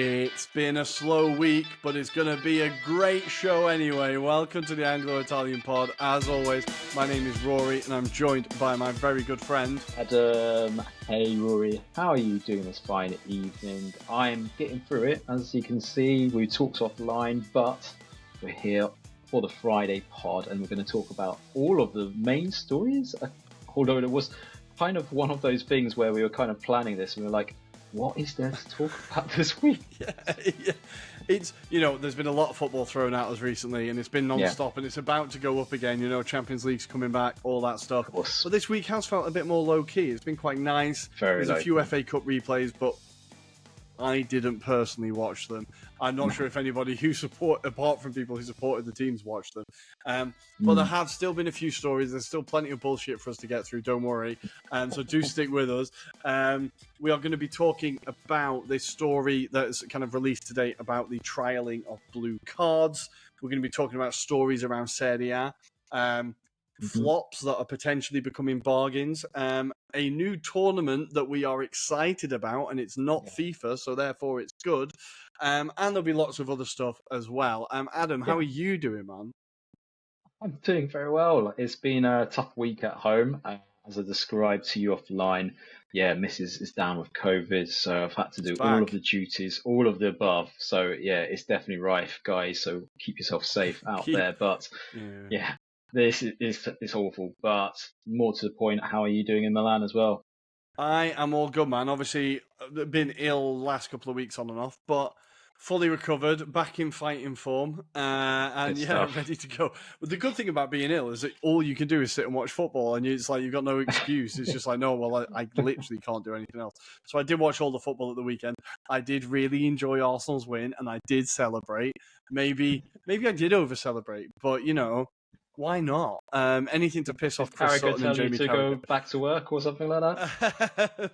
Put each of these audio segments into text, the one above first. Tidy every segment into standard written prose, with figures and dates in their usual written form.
It's been a slow week, but it's going to be a great show anyway. Welcome to the Anglo-Italian pod. As always, my name is Rory, and I'm joined by my very good friend, Adam. Hey Rory, how are you doing this fine evening? I'm getting through it. As you can see, we talked offline, but we're here for the Friday pod, and we're going to talk about all of the main stories. Although it was kind of one of those things where we were kind of planning this, and we were like, what is there to talk about this week? Yeah. It's, there's been a lot of football thrown at us recently, and it's been non-stop, and it's about to go up again. Champions League's coming back, all that stuff. But this week has felt a bit more low-key. It's been quite nice. There's a few FA Cup replays, but I didn't personally watch them. I'm not sure if anybody apart from people who supported the teams, watched them. But there have still been a few stories. There's still plenty of bullshit for us to get through, don't worry. So do stick with us. We are going to be talking about this story that's kind of released today about the trialling of blue cards. We're going to be talking about stories around Serie A. Flops that are potentially becoming bargains, a new tournament that we are excited about, and it's not FIFA, so therefore it's good, and there'll be lots of other stuff as well. Adam, how are you doing, man? I'm doing very well. It's been a tough week at home, as I described to you offline. Yeah, Mrs. is down with COVID, so I've had to do all of the duties, all of the above. So yeah, it's definitely rife, guys, so keep yourself safe out there. But yeah. This is awful, but more to the point, how are you doing in Milan as well? I am all good, man. Obviously, been ill last couple of weeks on and off, but fully recovered, back in fighting form, and ready to go. But the good thing about being ill is that all you can do is sit and watch football, and it's like you've got no excuse. It's just like, no, well, I literally can't do anything else. So I did watch all the football at the weekend. I did really enjoy Arsenal's win, and I did celebrate. Maybe I did over-celebrate, but, why not? Anything to piss off Chris Sutton and Jamie Carragher. Go back to work or something like that?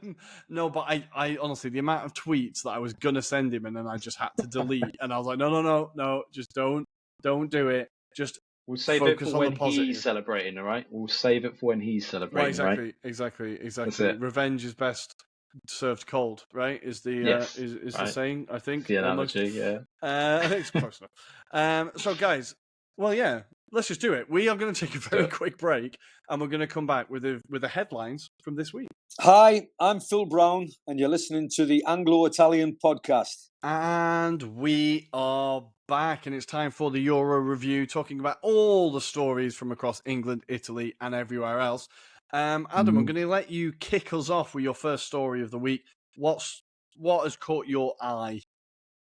No, but I honestly, the amount of tweets that I was going to send him and then I just had to delete. And I was like, no, just don't do it. Just we'll save it for when he's celebrating, all right? We'll save it for when he's celebrating, right? Exactly. Revenge is best served cold, right? Is the the saying, I think. The analogy, yeah. It's close enough. So, guys, well, yeah. Let's just do it. We are going to take a very quick break, and we're going to come back with the headlines from this week. Hi, I'm Phil Brown, and you're listening to the Anglo-Italian podcast. And we are back, and it's time for the Euro review, talking about all the stories from across England, Italy, and everywhere else. Adam, I'm going to let you kick us off with your first story of the week. What has caught your eye?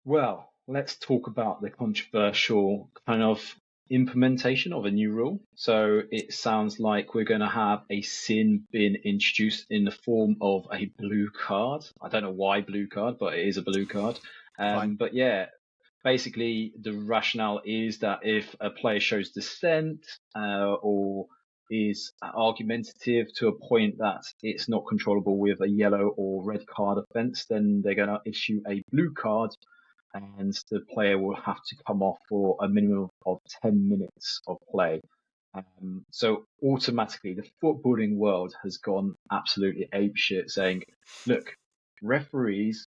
Well, let's talk about the controversial kind of implementation of a new rule. So it sounds like we're going to have a sin bin introduced in the form of a blue card. I don't know why blue card, but it is a blue card. But yeah, basically the rationale is that if a player shows dissent or is argumentative to a point that it's not controllable with a yellow or red card offence, then they're going to issue a blue card, and the player will have to come off for a minimum of 10 minutes of play. So automatically, the footballing world has gone absolutely apeshit, saying, look, referees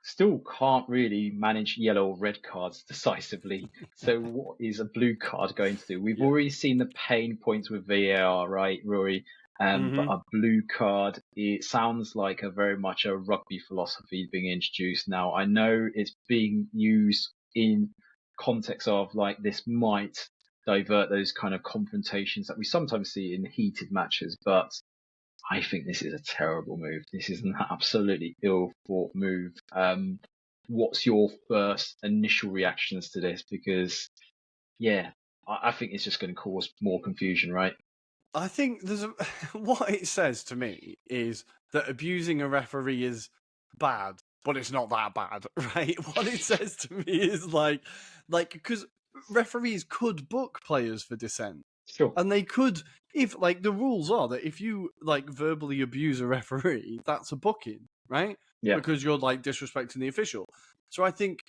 still can't really manage yellow or red cards decisively. So what is a blue card going to do? We've already seen the pain points with VAR, right, Rory? But a blue card, it sounds like very much a rugby philosophy being introduced now. I know it's being used in context of like this might divert those kind of confrontations that we sometimes see in heated matches, but I think this is a terrible move. This is an absolutely ill-thought move. What's your first initial reactions to this? Because, yeah, I think it's just going to cause more confusion, right? I think what it says to me is that abusing a referee is bad, but it's not that bad, right? What it says to me is like because referees could book players for dissent. Sure. And they could, if like the rules are that if you like verbally abuse a referee, that's a booking, right? Yeah. Because you're like disrespecting the official. So I think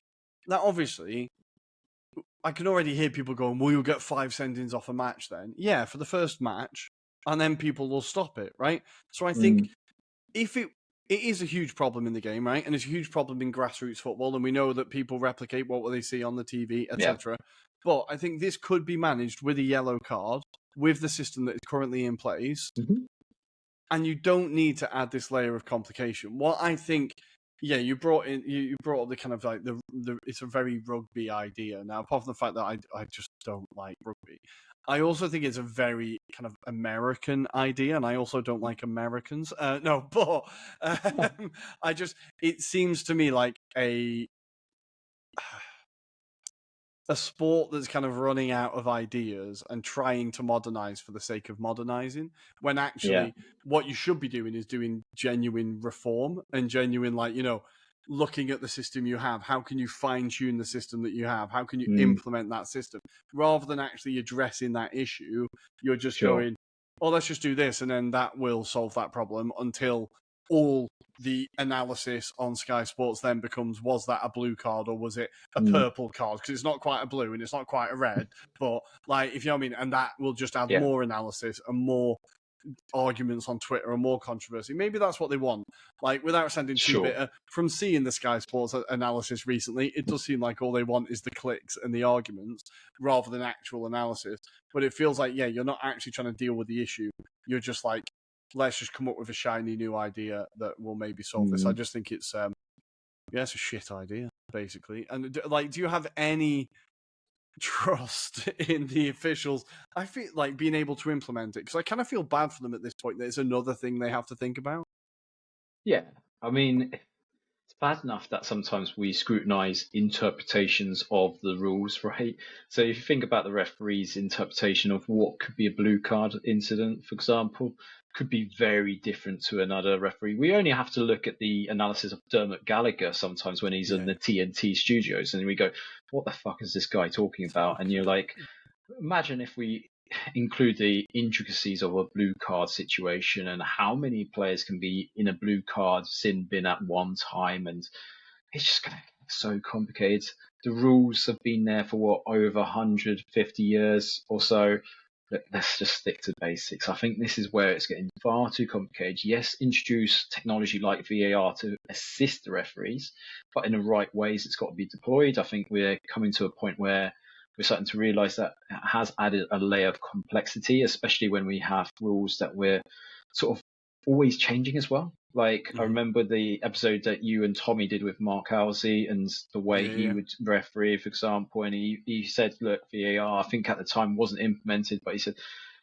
that obviously, I can already hear people going, well, you'll get 5 sendings off a match then. Yeah, for the first match, and then people will stop it, right? So I think if it it is a huge problem in the game, right? And it's a huge problem in grassroots football, and we know that people replicate what they see on the TV, etc. But I think this could be managed with a yellow card, with the system that is currently in place, and you don't need to add this layer of complication. What I think, you brought up the kind of like the it's a very rugby idea. Now, apart from the fact that I just don't like rugby, I also think it's a very kind of American idea, and I also don't like Americans. It seems to me like a sport that's kind of running out of ideas and trying to modernize for the sake of modernizing, when actually what you should be doing is doing genuine reform and genuine, like, looking at the system you have. How can you fine tune the system that you have? How can you implement that system? Rather than actually addressing that issue, you're just going, oh, let's just do this, and then that will solve that problem, until all the analysis on Sky Sports then becomes, was that a blue card or was it a purple card? Because it's not quite a blue and it's not quite a red, but like, if you know what I mean, and that will just add more analysis and more arguments on Twitter and more controversy. Maybe that's what they want. Like, without sounding too bitter, from seeing the Sky Sports analysis recently, it does seem like all they want is the clicks and the arguments rather than actual analysis. But it feels like, you're not actually trying to deal with the issue. You're just like, let's just come up with a shiny new idea that will maybe solve this. I just think it's it's a shit idea, basically. And do you have any trust in the officials? I feel like being able to implement it, because I kind of feel bad for them at this point that it's another thing they have to think about. Yeah, I mean, it's bad enough that sometimes we scrutinize interpretations of the rules, right? So if you think about the referee's interpretation of what could be a blue card incident, for example, could be very different to another referee. We only have to look at the analysis of Dermot Gallagher sometimes when he's in the TNT studios, and we go, what the fuck is this guy talking about? And you're like, imagine if we include the intricacies of a blue card situation and how many players can be in a blue card sin bin at one time, and it's just going to get so complicated. The rules have been there for over 150 years or so. Let's just stick to basics. I think this is where it's getting far too complicated. Yes, introduce technology like VAR to assist the referees, but in the right ways it's got to be deployed. I think we're coming to a point where we're starting to realize that it has added a layer of complexity, especially when we have rules that we're sort of always changing as well. Like, I remember the episode that you and Tommy did with Mark Halsey and the way he would referee, for example, and he said, look, VAR, I think at the time wasn't implemented, but he said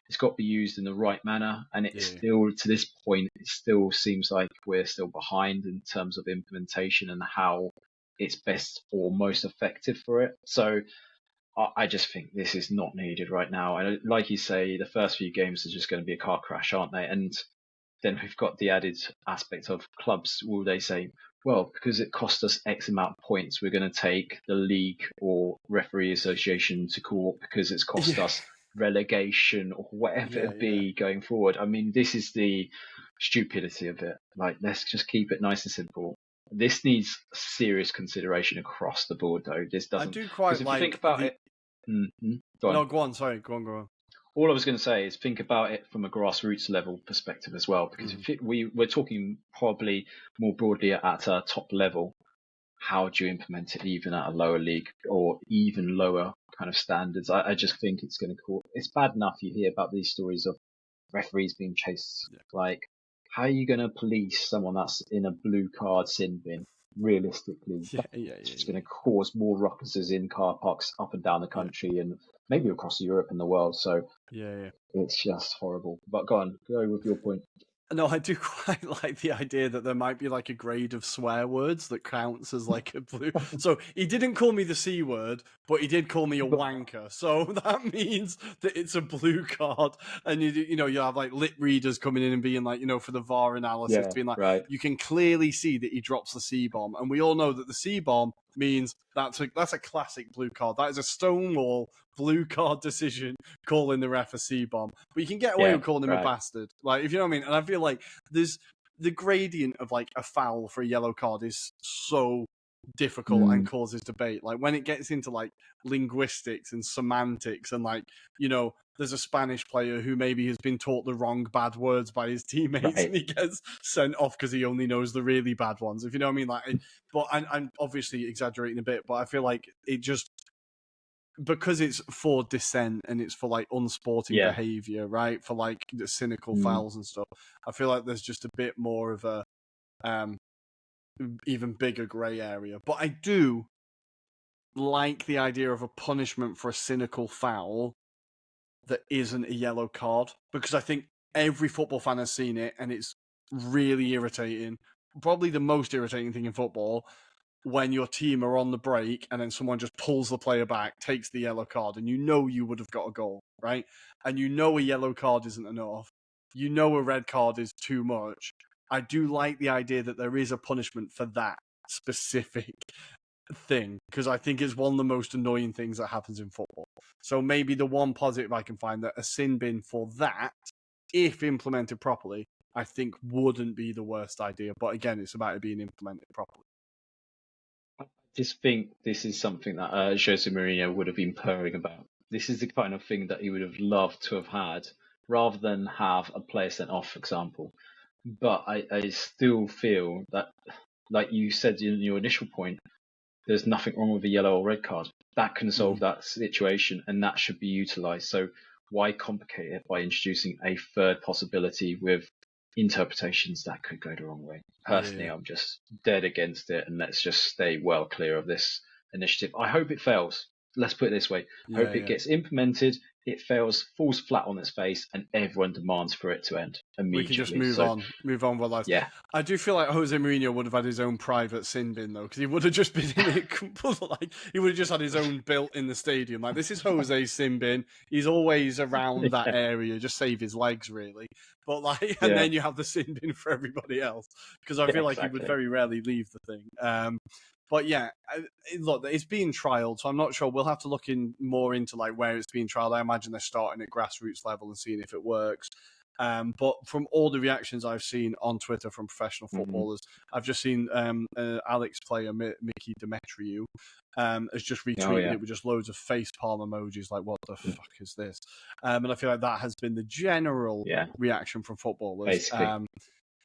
it's got to be used in the right manner. And it's still, to this point, it still seems like we're still behind in terms of implementation and how it's best or most effective for it. So I just think this is not needed right now. And like you say, the first few games are just going to be a car crash, aren't they? And then we've got the added aspect of clubs. Will they say, well, because it cost us X amount of points, we're going to take the league or referee association to court because it's cost us relegation or whatever it be going forward. I mean, this is the stupidity of it. Like, let's just keep it nice and simple. This needs serious consideration across the board, though. This doesn't. I do quite like. If you think about it. Go on. No, go on. Sorry, go on. All I was going to say is think about it from a grassroots level perspective as well, because if we're talking probably more broadly at a top level, how do you implement it even at a lower league or even lower kind of standards? I just think it's going to cause. It's bad enough you hear about these stories of referees being chased. Like, how are you going to police someone that's in a blue card sin bin? Realistically, it's just going to cause more ruckuses in car parks up and down the country and maybe across Europe and the world. So it's just horrible. But go with your point. No, I do quite like the idea that there might be like a grade of swear words that counts as like a blue. So he didn't call me the C word, but he did call me a wanker. So that means that it's a blue card. And you have like lip readers coming in and being like, for the VAR analysis, being like, you can clearly see that he drops the C bomb. And we all know that the C bomb means that's a classic blue card. That is a Stonewall blue card decision calling the ref a C-bomb. But you can get away with calling him a bastard. Like, if you know what I mean? And I feel like there's the gradient of like a foul for a yellow card is so difficult and causes debate. Like when it gets into like linguistics and semantics and like, there's a Spanish player who maybe has been taught the wrong bad words by his teammates and he gets sent off because he only knows the really bad ones, if you know what I mean. Like, but I'm obviously exaggerating a bit, but I feel like it just, because it's for dissent and it's for like unsporting behavior, right? For like the cynical fouls and stuff. I feel like there's just a bit more of a even bigger grey area. But I do like the idea of a punishment for a cynical foul that isn't a yellow card, because I think every football fan has seen it and it's really irritating. Probably the most irritating thing in football, when your team are on the break and then someone just pulls the player back, takes the yellow card, and you would have got a goal, right? And a yellow card isn't enough. A red card is too much. I do like the idea that there is a punishment for that specific thing, because I think it's one of the most annoying things that happens in football. So maybe the one positive I can find, that a sin bin for that, if implemented properly, I think wouldn't be the worst idea. But again, it's about it being implemented properly. I just think this is something that Jose Mourinho would have been purring about. This is the kind of thing that he would have loved to have had, rather than have a player sent off, for example. But I still feel that, like you said in your initial point, there's nothing wrong with a yellow or red card. That can solve that situation, and that should be utilised. So why complicate it by introducing a third possibility with interpretations that could go the wrong way? Personally, I'm just dead against it, and let's just stay well clear of this initiative. I hope it fails. Let's put it this way. I hope it gets implemented, it fails, falls flat on its face, and everyone demands for it to end immediately. We can just move on with life. Yeah. I do feel like Jose Mourinho would have had his own private sin bin, though, because he would have just been in it. Like, he would have just had his own built in the stadium. Like, this is Jose's sin bin. He's always around that area, just save his legs, really. But like, and then you have the sin bin for everybody else, because I feel like he would very rarely leave the thing. But yeah, look, it's being trialled, so I'm not sure. We'll have to look more into like where it's being trialled. I imagine they're starting at grassroots level and seeing if it works. But from all the reactions I've seen on Twitter from professional footballers, I've just seen Alex player Mickey Demetriou has just retweeted it with just loads of facepalm emojis, like, what the fuck is this? And I feel like that has been the general reaction from footballers. Basically.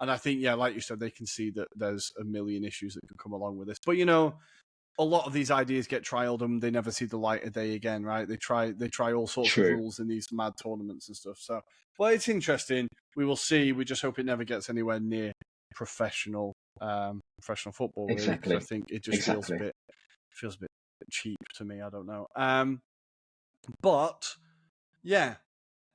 And I think, like you said, they can see that there's a million issues that can come along with this. But, a lot of these ideas get trialed and they never see the light of day again, right? They try all sorts of rules in these mad tournaments and stuff. So, well, it's interesting. We will see. We just hope it never gets anywhere near professional football. Really, exactly. I think it just feels a bit cheap to me. I don't know. But yeah.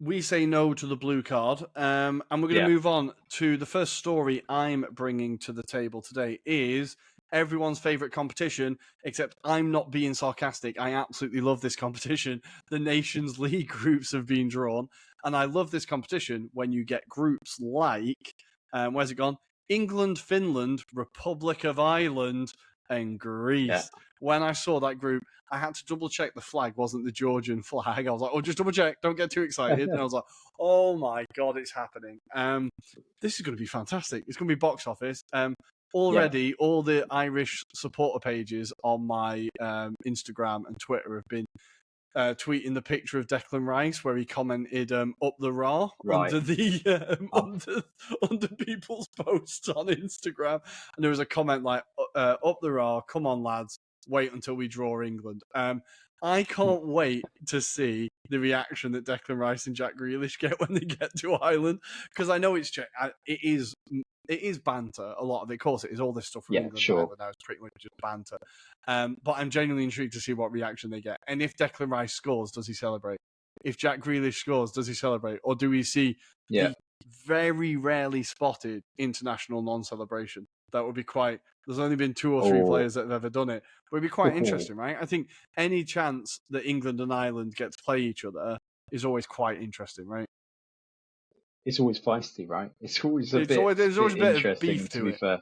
We say no to the blue card, and we're going to move on to the first story I'm bringing to the table today. Is everyone's favourite competition, except I'm not being sarcastic. I absolutely love this competition. The Nations League groups have been drawn, and I love this competition when you get groups like, where's it gone? England, Finland, Republic of Ireland, and Greece. Yeah. When I saw that group, I had to double check the flag wasn't the Georgian flag. I was like, oh, just double check. Don't get too excited. And I was like, oh my God, it's happening. This is going to be fantastic. It's going to be box office. Already, all the Irish supporter pages on my Instagram and Twitter have been tweeting the picture of Declan Rice where he commented up the raw under the under people's posts on Instagram, and there was a comment like up the raw, come on lads, wait until we draw England. I can't wait to see the reaction that Declan Rice and Jack Grealish get when they get to Ireland, because I know it is banter, a lot of it. Of course, it is all this stuff from England and Ireland now. It's pretty much just banter. But I'm genuinely intrigued to see what reaction they get. And if Declan Rice scores, does he celebrate? If Jack Grealish scores, does he celebrate? Or do we see the very rarely spotted international non-celebration? That would be quite... There's only been 2 or 3 players that have ever done it. But it'd be quite interesting, right? I think any chance that England and Ireland get to play each other is always quite interesting, right? It's always feisty, right? It's always a bit of beef to be fair.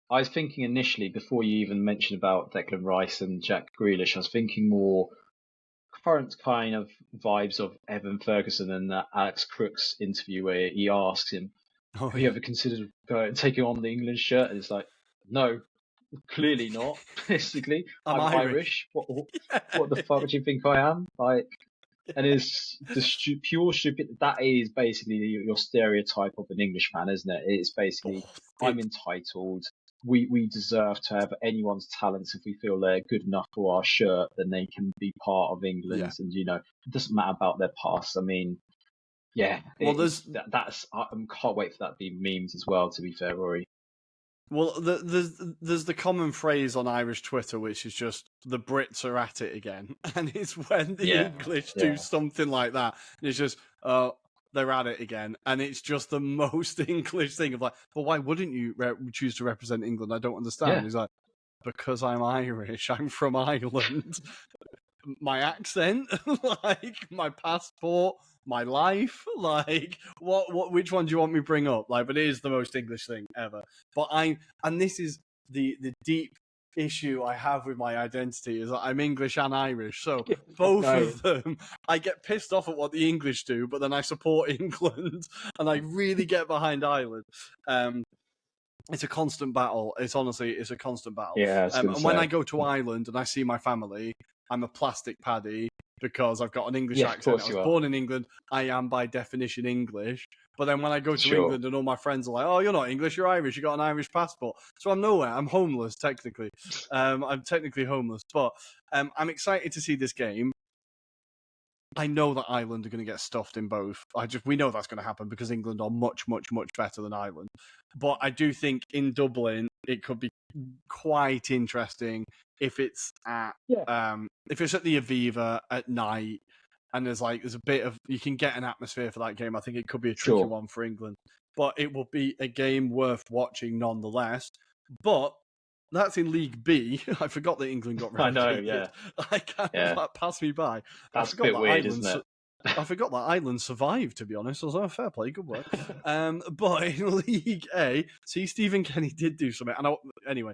I was thinking initially, before you even mentioned about Declan Rice and Jack Grealish, I was thinking more current kind of vibes of Evan Ferguson and that Alex Crooks interview where he asks him, have you ever considered taking on the England shirt? And it's like, no, clearly not. Basically, I'm I'm Irish. Irish. What the fuck do you think I am? Like, and it's the pure stupid. That is basically your stereotype of an English fan, isn't it? It's basically I'm entitled. We deserve to have anyone's talents. If we feel they're good enough for our shirt, then they can be part of England. And it doesn't matter about their past. I mean, yeah. Well, I can't wait for that to be memes as well. To be fair, Rory. Well, there's the common phrase on Irish Twitter, which is just the Brits are at it again, and it's when the English do something like that, and it's just they're at it again, and it's just the most English thing of like, well, why wouldn't you choose to represent England? I don't understand. Yeah. He's like, because I'm Irish, I'm from Ireland. My accent, like my passport, my life, like which one do you want me to bring up? Like, but it is the most English thing ever. But and this is the deep issue I have with my identity is that I'm English and Irish. So both of them, I get pissed off at what the English do, but then I support England and I really get behind Ireland. It's a constant battle. It's a constant battle. Yeah. And when I go to Ireland and I see my family, I'm a plastic paddy because I've got an English accent. I was born in England. I am by definition English. But then when I go to England and all my friends are like, oh, you're not English, you're Irish, you got an Irish passport. So I'm nowhere. I'm homeless, technically. I'm technically homeless. But I'm excited to see this game. I know that Ireland are going to get stuffed in both. We know that's going to happen because England are much, much, much better than Ireland. But I do think in Dublin it could be quite interesting if it's at the Aviva at night and there's a bit of you can get an atmosphere for that game. I think it could be a tricky one for England, but it will be a game worth watching nonetheless. But that's in League B. I forgot that England got relegated. I know, yeah. I can't that passed me by. That's a bit weird, isn't it? I forgot that Ireland survived, to be honest. I was like, fair play, good work. But in League A, see, Stephen Kenny did do something. Anyway,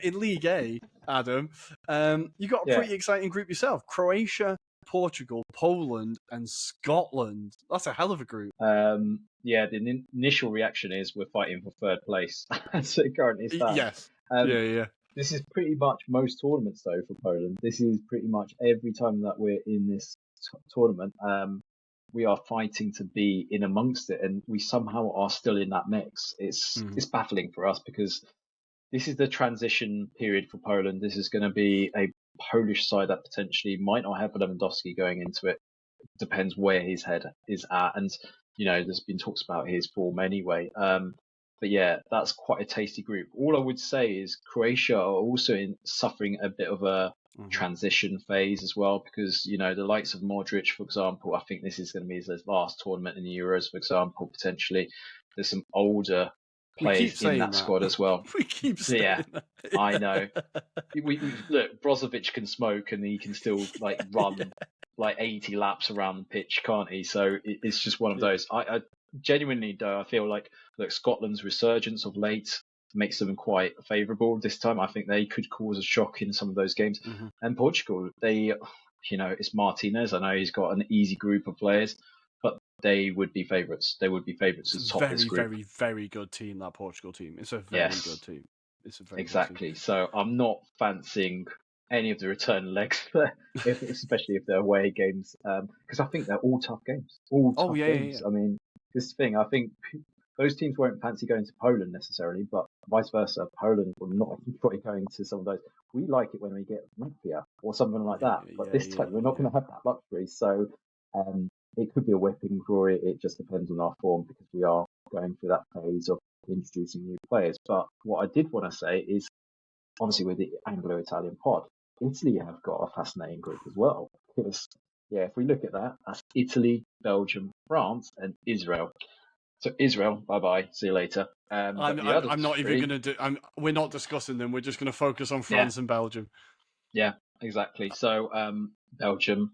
in League A, Adam, you got a pretty exciting group yourself. Croatia, Portugal, Poland, and Scotland. That's a hell of a group. The initial reaction is we're fighting for third place. So it currently stands. Yes. This is pretty much most tournaments, though, for Poland. This is pretty much every time that we're in this tournament, we are fighting to be in amongst it, and we somehow are still in that mix. It's baffling for us because this is the transition period for Poland. This is going to be a Polish side that potentially might not have Lewandowski going into it. Depends where his head is at, and there's been talks about his form anyway. But yeah, that's quite a tasty group. All I would say is Croatia are also suffering a bit of a transition phase as well, because the likes of Modric, for example, I think this is going to be his last tournament in the Euros, for example, potentially. There's some older players in that squad as well. We keep saying that. I know. Look, Brozovic can smoke and he can still run 80 laps around the pitch, can't he? So it's just one of those. I genuinely, though, I feel like Scotland's resurgence of late makes them quite favourable this time. I think they could cause a shock in some of those games. And Portugal, it's Martinez. I know he's got an easy group of players, but they would be favourites. They would be favourites to top this group. Very, very good team, that Portugal team. It's a very good team. It's a very good team. So I'm not fancying any of the return legs, especially if they're away games, because I think they're all tough games. All games. Yeah. I mean, this thing, I think those teams won't fancy going to Poland necessarily, but vice versa, Poland will not enjoy going to some of those. We like it when we get Latvia or something like that, but this time we're not going to have that luxury. So it could be a whipping, Rory. It just depends on our form because we are going through that phase of introducing new players. But what I did want to say is, obviously with the Anglo-Italian pod, Italy have got a fascinating group as well. Because, if we look at that, that's Italy, Belgium, France, and Israel. So Israel, bye-bye, see you later. I'm not even going to do... we're not discussing them, we're just going to focus on France and Belgium. Yeah, exactly. So Belgium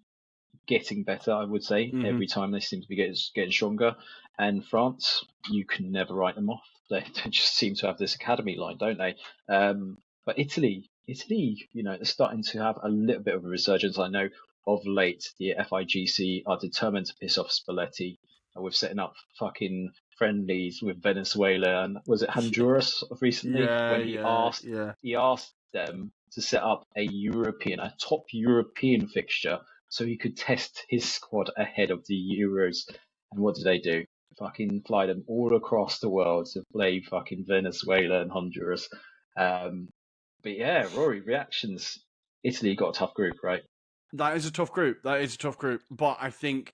getting better, I would say. Every time they seem to be getting stronger. And France, you can never write them off. They just seem to have this academy line, don't they? But Italy, they're starting to have a little bit of a resurgence. I know of late the FIGC are determined to piss off Spalletti with setting up fucking friendlies with Venezuela and was it Honduras recently when he asked them to set up a top European fixture so he could test his squad ahead of the Euros. And what did they do? Fucking fly them all across the world to play fucking Venezuela and Honduras. But yeah, Rory, reactions. Italy got a tough group, right? That is a tough group. But I think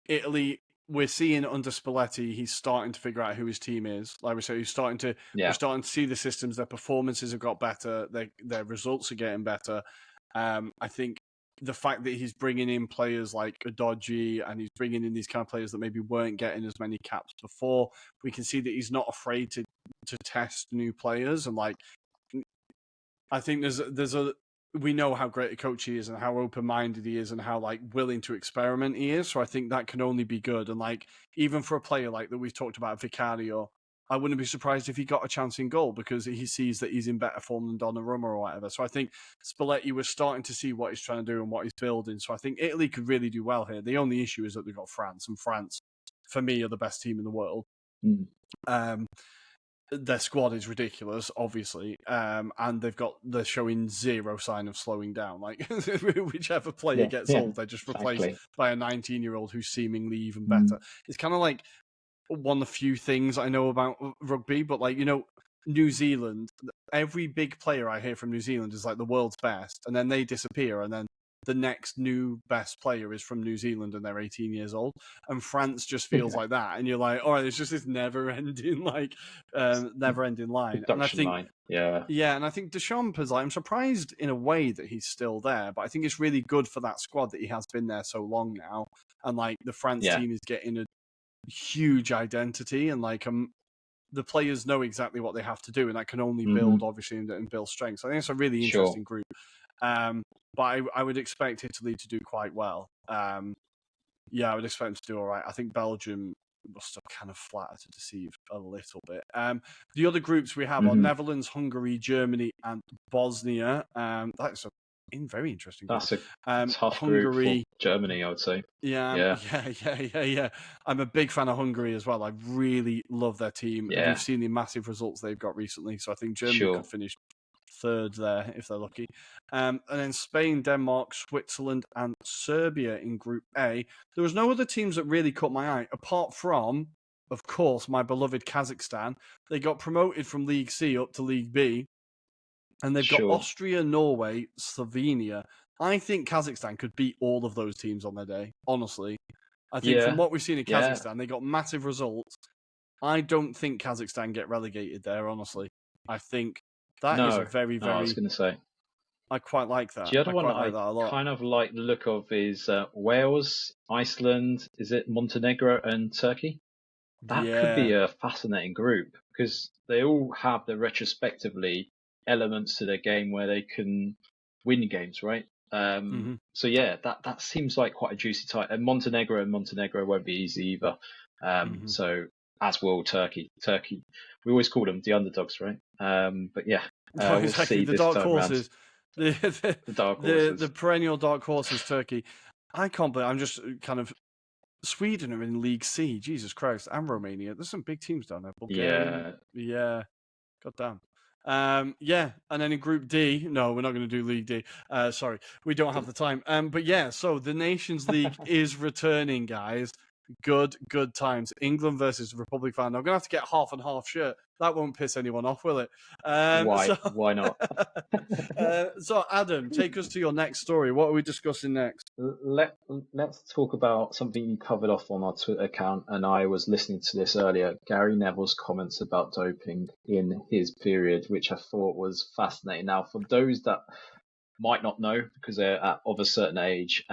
Italy, we're seeing under Spalletti, he's starting to figure out who his team is. Like we said, we're starting to see the systems. Their performances have got better. Their results are getting better. I think the fact that he's bringing in players like Udogie and he's bringing in these kind of players that maybe weren't getting as many caps before, we can see that he's not afraid to test new players. And like, I think we know how great a coach he is and how open-minded he is and how like willing to experiment he is. So I think that can only be good. And like, even for a player like that we've talked about, Vicario, I wouldn't be surprised if he got a chance in goal because he sees that he's in better form than Donnarumma or whatever. So I think Spalletti was starting to see what he's trying to do and what he's building. So I think Italy could really do well here. The only issue is that they've got France, and France, for me, are the best team in the world. Their squad is ridiculous, obviously, and they're showing zero sign of slowing down. Like whichever player gets old, they're just replaced by a 19-year-old who's seemingly even better. It's kind of like one of the few things I know about rugby, but like, New Zealand, every big player I hear from New Zealand is like the world's best, and then they disappear, and then the next new best player is from New Zealand and they're 18 years old. And France just feels like that. And you're like, all right, it's just this never-ending line. And I think, and I think Deschamps is like, I'm surprised in a way that he's still there, but I think it's really good for that squad that he has been there so long now. And like the France team is getting a huge identity, and like the players know exactly what they have to do, and that can only build, obviously, and build strength. So I think it's a really interesting group. But I would expect Italy to do quite well. I would expect them to do all right. I think Belgium must have kind of flattered to deceive a little bit. The other groups we have are Netherlands, Hungary, Germany, and Bosnia. That's a very interesting group. That's a tough group for Germany, I would say. Yeah. I'm a big fan of Hungary as well. I really love their team. Yeah. We've seen the massive results they've got recently, so I think Germany could finish third there if they're lucky. And then Spain, Denmark, Switzerland, and Serbia in Group A. There was no other teams that really caught my eye, apart from, of course, my beloved Kazakhstan. They got promoted from League C up to League B. And they've got Austria, Norway, Slovenia. I think Kazakhstan could beat all of those teams on their day, honestly. I think from what we've seen in Kazakhstan, they got massive results. I don't think Kazakhstan get relegated there, honestly. I think that is a very, very... I was going to say. I quite like that. The other one I kind of like the look of is Wales, Iceland, is it Montenegro and Turkey? That could be a fascinating group because they all have the retrospectively elements to their game where they can win games, right? So that seems like quite a juicy type. And Montenegro won't be easy either. So as will Turkey. We always call them the underdogs, right? But we'll see the this dark time horses. The dark horses. The perennial dark horse is Turkey. I can't believe I'm just kind of... Sweden are in League C, Jesus Christ, and Romania. There's some big teams down there. Bulgaria. Yeah. God damn. And then in Group D, no, we're not going to do League D. Sorry, we don't have the time. So the Nations League is returning, guys. Good times. England versus Republic of Ireland. I'm going to have to get half and half shirt. That won't piss anyone off, will it? Why not? So, Adam, take us to your next story. What are we discussing next? Let's talk about something you covered off on our Twitter account, and I was listening to this earlier. Gary Neville's comments about doping in his period, which I thought was fascinating. Now, for those that might not know, because they're of a certain age,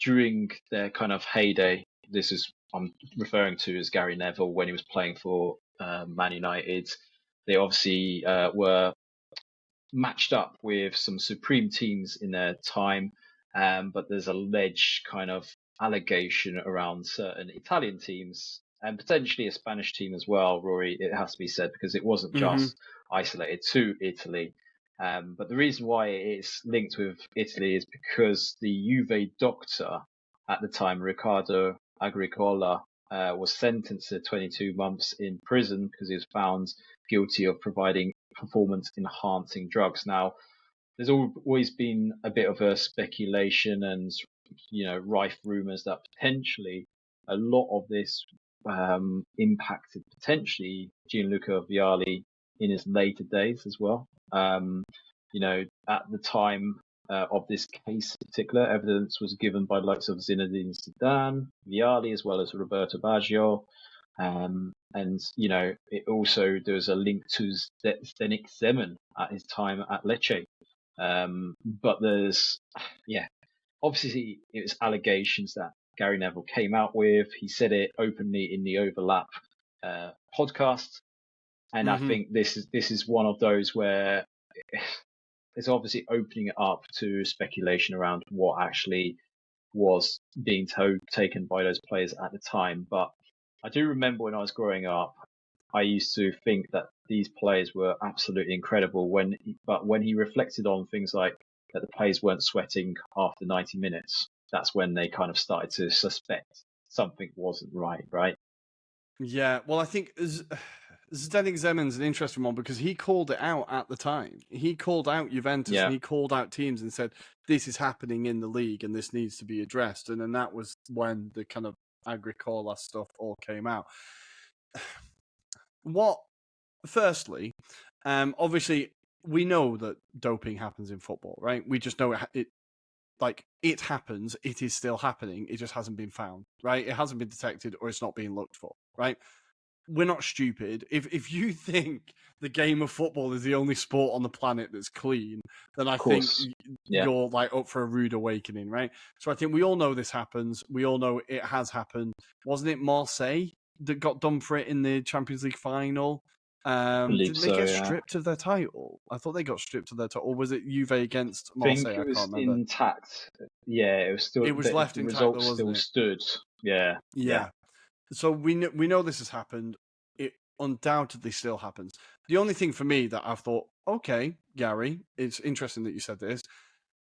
during their kind of heyday, I'm referring to as Gary Neville when he was playing for Man United. They obviously were matched up with some supreme teams in their time, but there's alleged kind of allegation around certain Italian teams and potentially a Spanish team as well, Rory, it has to be said, because it wasn't just isolated to Italy. But the reason why it's linked with Italy is because the Juve doctor at the time, Riccardo Agricola, was sentenced to 22 months in prison because he was found guilty of providing performance-enhancing drugs. Now, there's always been a bit of a speculation and rife rumours that potentially a lot of this impacted potentially Gianluca Vialli in his later days as well. At the time of this case in particular, evidence was given by the likes of Zinedine Zidane, Vialli, as well as Roberto Baggio. And it also, there's a link to Zdeněk Zeman at his time at Lecce. But there's, obviously it was allegations that Gary Neville came out with. He said it openly in the Overlap podcast. And I think this is one of those where it's obviously opening it up to speculation around what actually was being taken by those players at the time. But I do remember when I was growing up, I used to think that these players were absolutely incredible. But when he reflected on things like that the players weren't sweating after 90 minutes, that's when they kind of started to suspect something wasn't right? Yeah, well, I think Zdeněk Zeman's an interesting one because he called it out at the time. He called out Juventus and he called out teams and said, this is happening in the league and this needs to be addressed. And then that was when the kind of Agricola stuff all came out. Firstly, obviously, we know that doping happens in football, right? We just know it happens. It is still happening. It just hasn't been found, right? It hasn't been detected or it's not being looked for, right? We're not stupid. If you think the game of football is the only sport on the planet that's clean, then I think you're like up for a rude awakening, right? So I think we all know this happens. We all know it has happened. Wasn't it Marseille that got done for it in the Champions League final? Did they get stripped of their title? I thought they got stripped of their title. Or was it Juve against Marseille? I can't remember. Intact. Yeah, it was still. It was left intact. The result still stood. Yeah. So we know this has happened. It undoubtedly still happens. The only thing for me that I've thought, okay, Gary, it's interesting that you said this.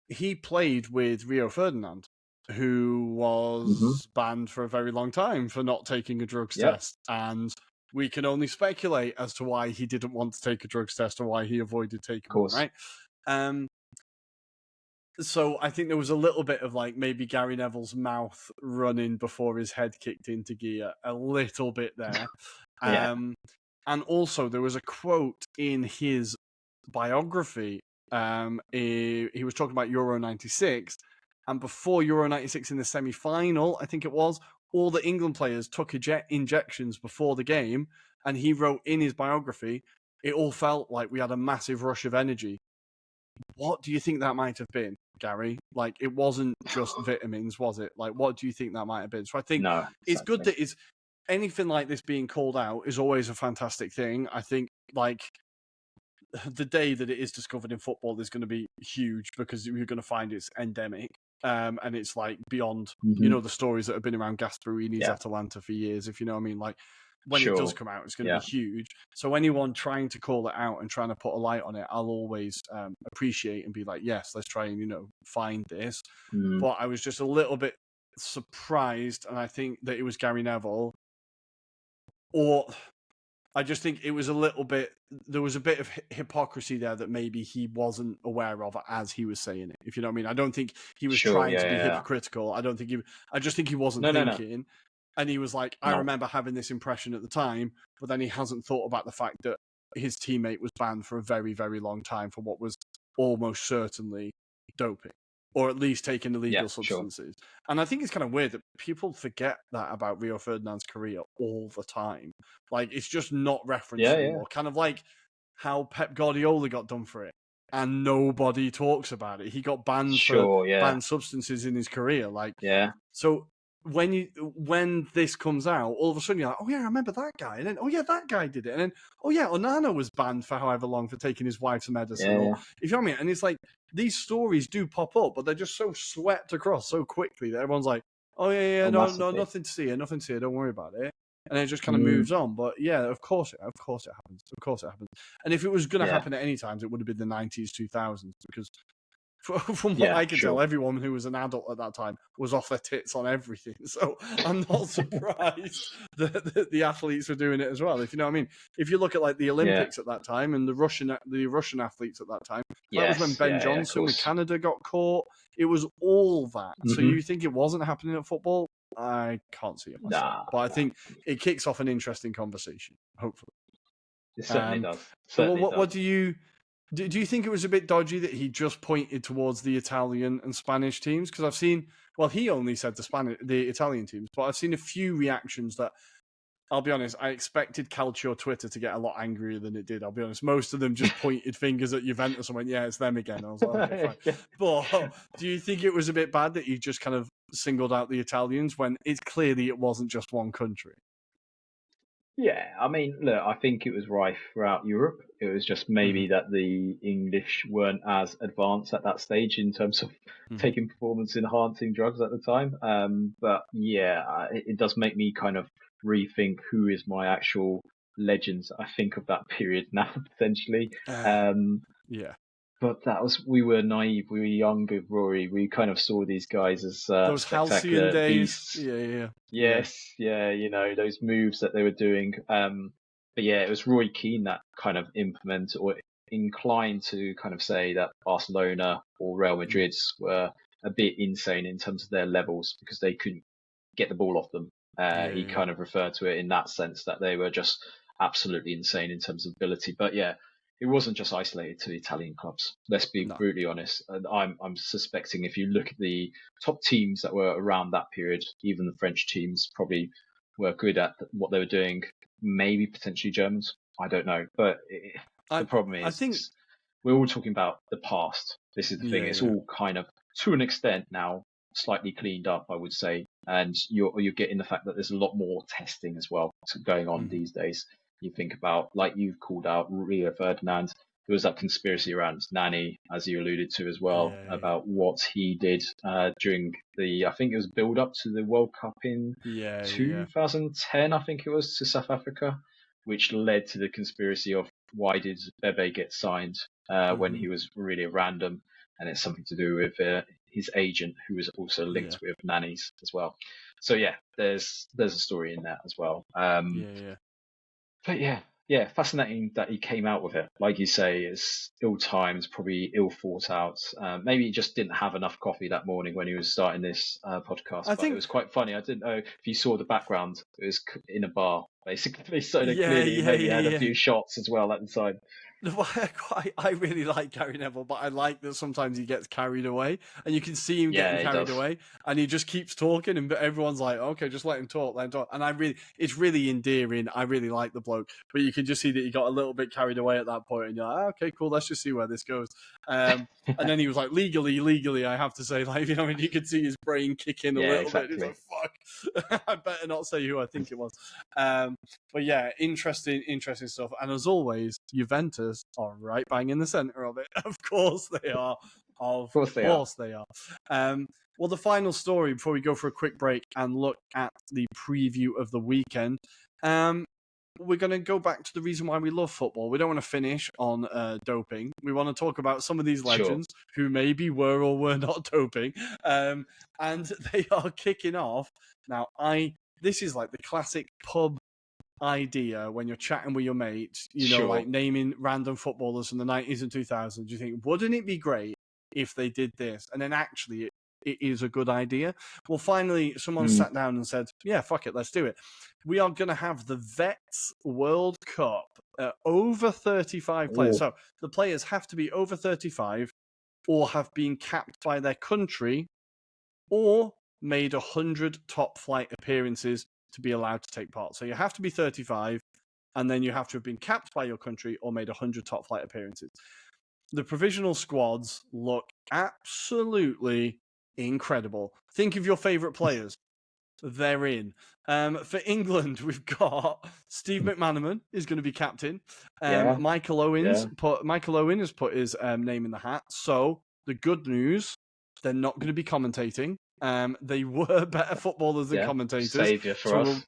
He played with Rio Ferdinand, who was banned for a very long time for not taking a drugs test, and we can only speculate as to why he didn't want to take a drugs test or why he avoided taking one, right? So I think there was a little bit of like maybe Gary Neville's mouth running before his head kicked into gear, a little bit there. And also there was a quote in his biography. He was talking about Euro 96, and before Euro 96 in the semi-final, I think it was, all the England players took injections before the game, and he wrote in his biography, it all felt like we had a massive rush of energy. What do you think that might have been, Gary? Like, it wasn't just vitamins, was it? Like, what do you think that might have been? So I think it's good that anything like this being called out is always a fantastic thing. I think, like, the day that it is discovered in football is going to be huge because you're going to find it's endemic. And it's like beyond, the stories that have been around Gasparini's Atalanta for years, if you know what I mean. Like, when it does come out, it's going to be huge. So anyone trying to call it out and trying to put a light on it, I'll always appreciate and be like, yes, let's try and, find this. But I was just a little bit surprised, and I think that it was Gary Neville. Or I just think it was there was a bit of hypocrisy there that maybe he wasn't aware of as he was saying it, if you know what I mean. I don't think he was trying to be hypocritical. I just think he wasn't thinking. No. And he was like, I remember having this impression at the time, but then he hasn't thought about the fact that his teammate was banned for a very, very long time for what was almost certainly doping, or at least taking illegal substances. Sure. And I think it's kind of weird that people forget that about Rio Ferdinand's career all the time. Like, it's just not referenced anymore. Kind of like how Pep Guardiola got done for it, and nobody talks about it. He got banned for banned substances in his career. So when this comes out, all of a sudden you're like, oh yeah, I remember that guy, and then oh yeah, that guy did it, and then oh yeah, Onana was banned for however long for taking his wife's medicine. Or, if you know what I mean. And it's like these stories do pop up, but they're just so swept across so quickly that everyone's like, oh yeah, no, nothing to see here, don't worry about it, and it just kind of moves on. But yeah, of course it happens. And if it was going to happen at any times, it would have been the 90s, 2000s, because From what I can tell, everyone who was an adult at that time was off their tits on everything. So I'm not surprised that the athletes were doing it as well. If you know what I mean. If you look at like the Olympics at that time and the Russian athletes at that time, that was when Ben Johnson with Canada got caught. It was all that. So you think it wasn't happening at football? I can't see it myself. But I think it kicks off an interesting conversation, hopefully. It certainly does. What do you think it was a bit dodgy that he just pointed towards the Italian and Spanish teams? Because I've seen, well, he only said the Italian teams, but I've seen a few reactions that, I'll be honest, I expected Calcio Twitter to get a lot angrier than it did. I'll be honest. Most of them just pointed fingers at Juventus and went, yeah, it's them again. I was like, okay, fine. But do you think it was a bit bad that he just kind of singled out the Italians when it's clearly it wasn't just one country? Yeah, I mean, look, I think it was rife throughout Europe. It was just maybe that the English weren't as advanced at that stage in terms of taking performance-enhancing drugs at the time. But yeah, it does make me kind of rethink who is my actual legends. I think of that period now, potentially. Yeah. But we were naive, we were young with Rory. We kind of saw these guys as those halcyon days. Yeah. Yes, you know, those moves that they were doing. But yeah, it was Roy Keane that kind of implemented or inclined to kind of say that Barcelona or Real Madrid were a bit insane in terms of their levels because they couldn't get the ball off them. He kind of referred to it in that sense that they were just absolutely insane in terms of ability. But yeah, it wasn't just isolated to the Italian clubs. Let's be brutally honest. And I'm suspecting if you look at the top teams that were around that period, even the French teams probably were good at what they were doing. Maybe potentially Germans. I don't know. But the problem is, I think we're all talking about the past. This is the thing. It's all kind of, to an extent now, slightly cleaned up, I would say. And you're getting the fact that there's a lot more testing as well going on these days. You think about, like you've called out, Rio Ferdinand. There was that conspiracy around Nani, as you alluded to as well, about what he did during the, I think it was build up to the World Cup in 2010, I think it was, to South Africa, which led to the conspiracy of why did Bebe get signed when he was really random, and it's something to do with his agent, who was also linked with Nani's as well. So yeah, there's a story in that as well. But yeah, fascinating that he came out with it. Like you say, it's ill-timed, probably ill-thought out. Maybe he just didn't have enough coffee that morning when he was starting this podcast. I think it was quite funny. I didn't know if you saw the background. It was in a bar, basically. So clearly he had a few shots as well at the time. I really like Gary Neville, but I like that sometimes he gets carried away, and you can see him getting carried away, and he just keeps talking, and everyone's like, "Okay, just let him talk." And it's really endearing. I really like the bloke, but you can just see that he got a little bit carried away at that point, and you're like, "Okay, cool, let's just see where this goes." And then he was like, "Legally, I have to say, like, you know, and you could see his brain kicking a little bit. He's like, "Fuck, I better not say who I think it was." But yeah, interesting stuff. And as always, Juventus are right bang in the center of it. Of course they are. Of course they are. Well, the final story before we go for a quick break and look at the preview of the weekend. We're going to go back to the reason why we love football. We don't want to finish on doping. We want to talk about some of these legends who maybe were or were not doping. And they are kicking off. Now, this is like the classic pub idea when you're chatting with your mates, you know, like naming random footballers from the 90s and 2000s. You think, wouldn't it be great if they did this? And then actually it is a good idea. Well, finally, someone sat down and said, yeah, fuck it, let's do it. We are going to have the Vets World Cup, over 35 players. So the players have to be over 35 or have been capped by their country or made 100 top flight appearances to be allowed to take part. So you have to be 35, and then you have to have been capped by your country or made 100 top flight appearances. The provisional squads look absolutely incredible. Think of your favourite players. They're in. For England, we've got Steve McManaman is going to be captain. Michael Owen has put his name in the hat. So the good news, they're not going to be commentating. They were better footballers than commentators. Saviour for us.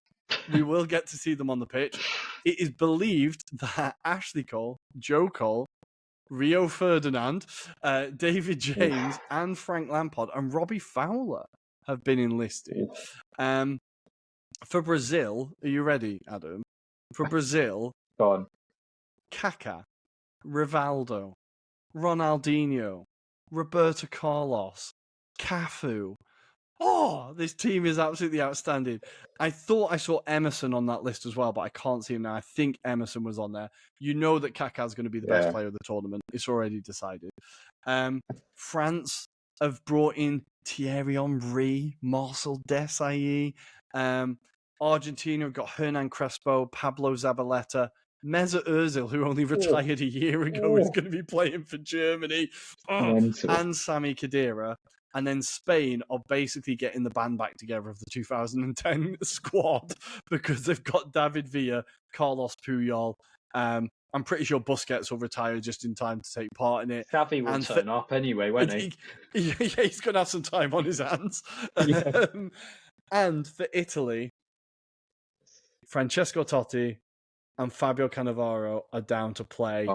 We will get to see them on the pitch. It is believed that Ashley Cole, Joe Cole, Rio Ferdinand, David James, and Frank Lampard, and Robbie Fowler have been enlisted. For Brazil, are you ready, Adam? For Brazil, Go on. Kaká, Rivaldo, Ronaldinho, Roberto Carlos, Cafu. Oh, this team is absolutely outstanding. I thought I saw Emerson on that list as well, but I can't see him now. I think Emerson was on there. You know that Kaká's going to be the best player of the tournament. It's already decided. France have brought in Thierry Henry, Marcel Desailly. Argentina have got Hernan Crespo, Pablo Zabaleta, Mesut Ozil, who only retired a year ago, is going to be playing for Germany, and Sami Khedira. And then Spain are basically getting the band back together of the 2010 squad because they've got David Villa, Carlos Puyol. I'm pretty sure Busquets will retire just in time to take part in it. Xavi will turn up anyway, won't he? He's going to have some time on his hands. And for Italy, Francesco Totti and Fabio Cannavaro are down to play.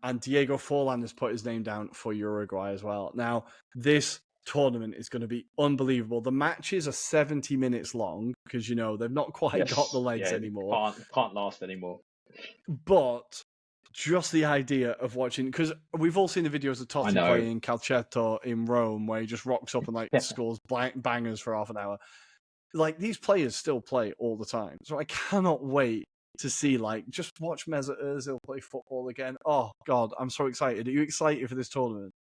And Diego Forlan has put his name down for Uruguay as well. Now, this tournament is going to be unbelievable. The matches are 70 minutes long because, they've not quite got the legs anymore. Can't last anymore. But just the idea of watching, because we've all seen the videos of Totti playing Calcetto in Rome where he just rocks up and scores bangers for half an hour. These players still play all the time. So I cannot wait to see, just watch Mesut Ozil play football again. Oh, God, I'm so excited. Are you excited for this tournament?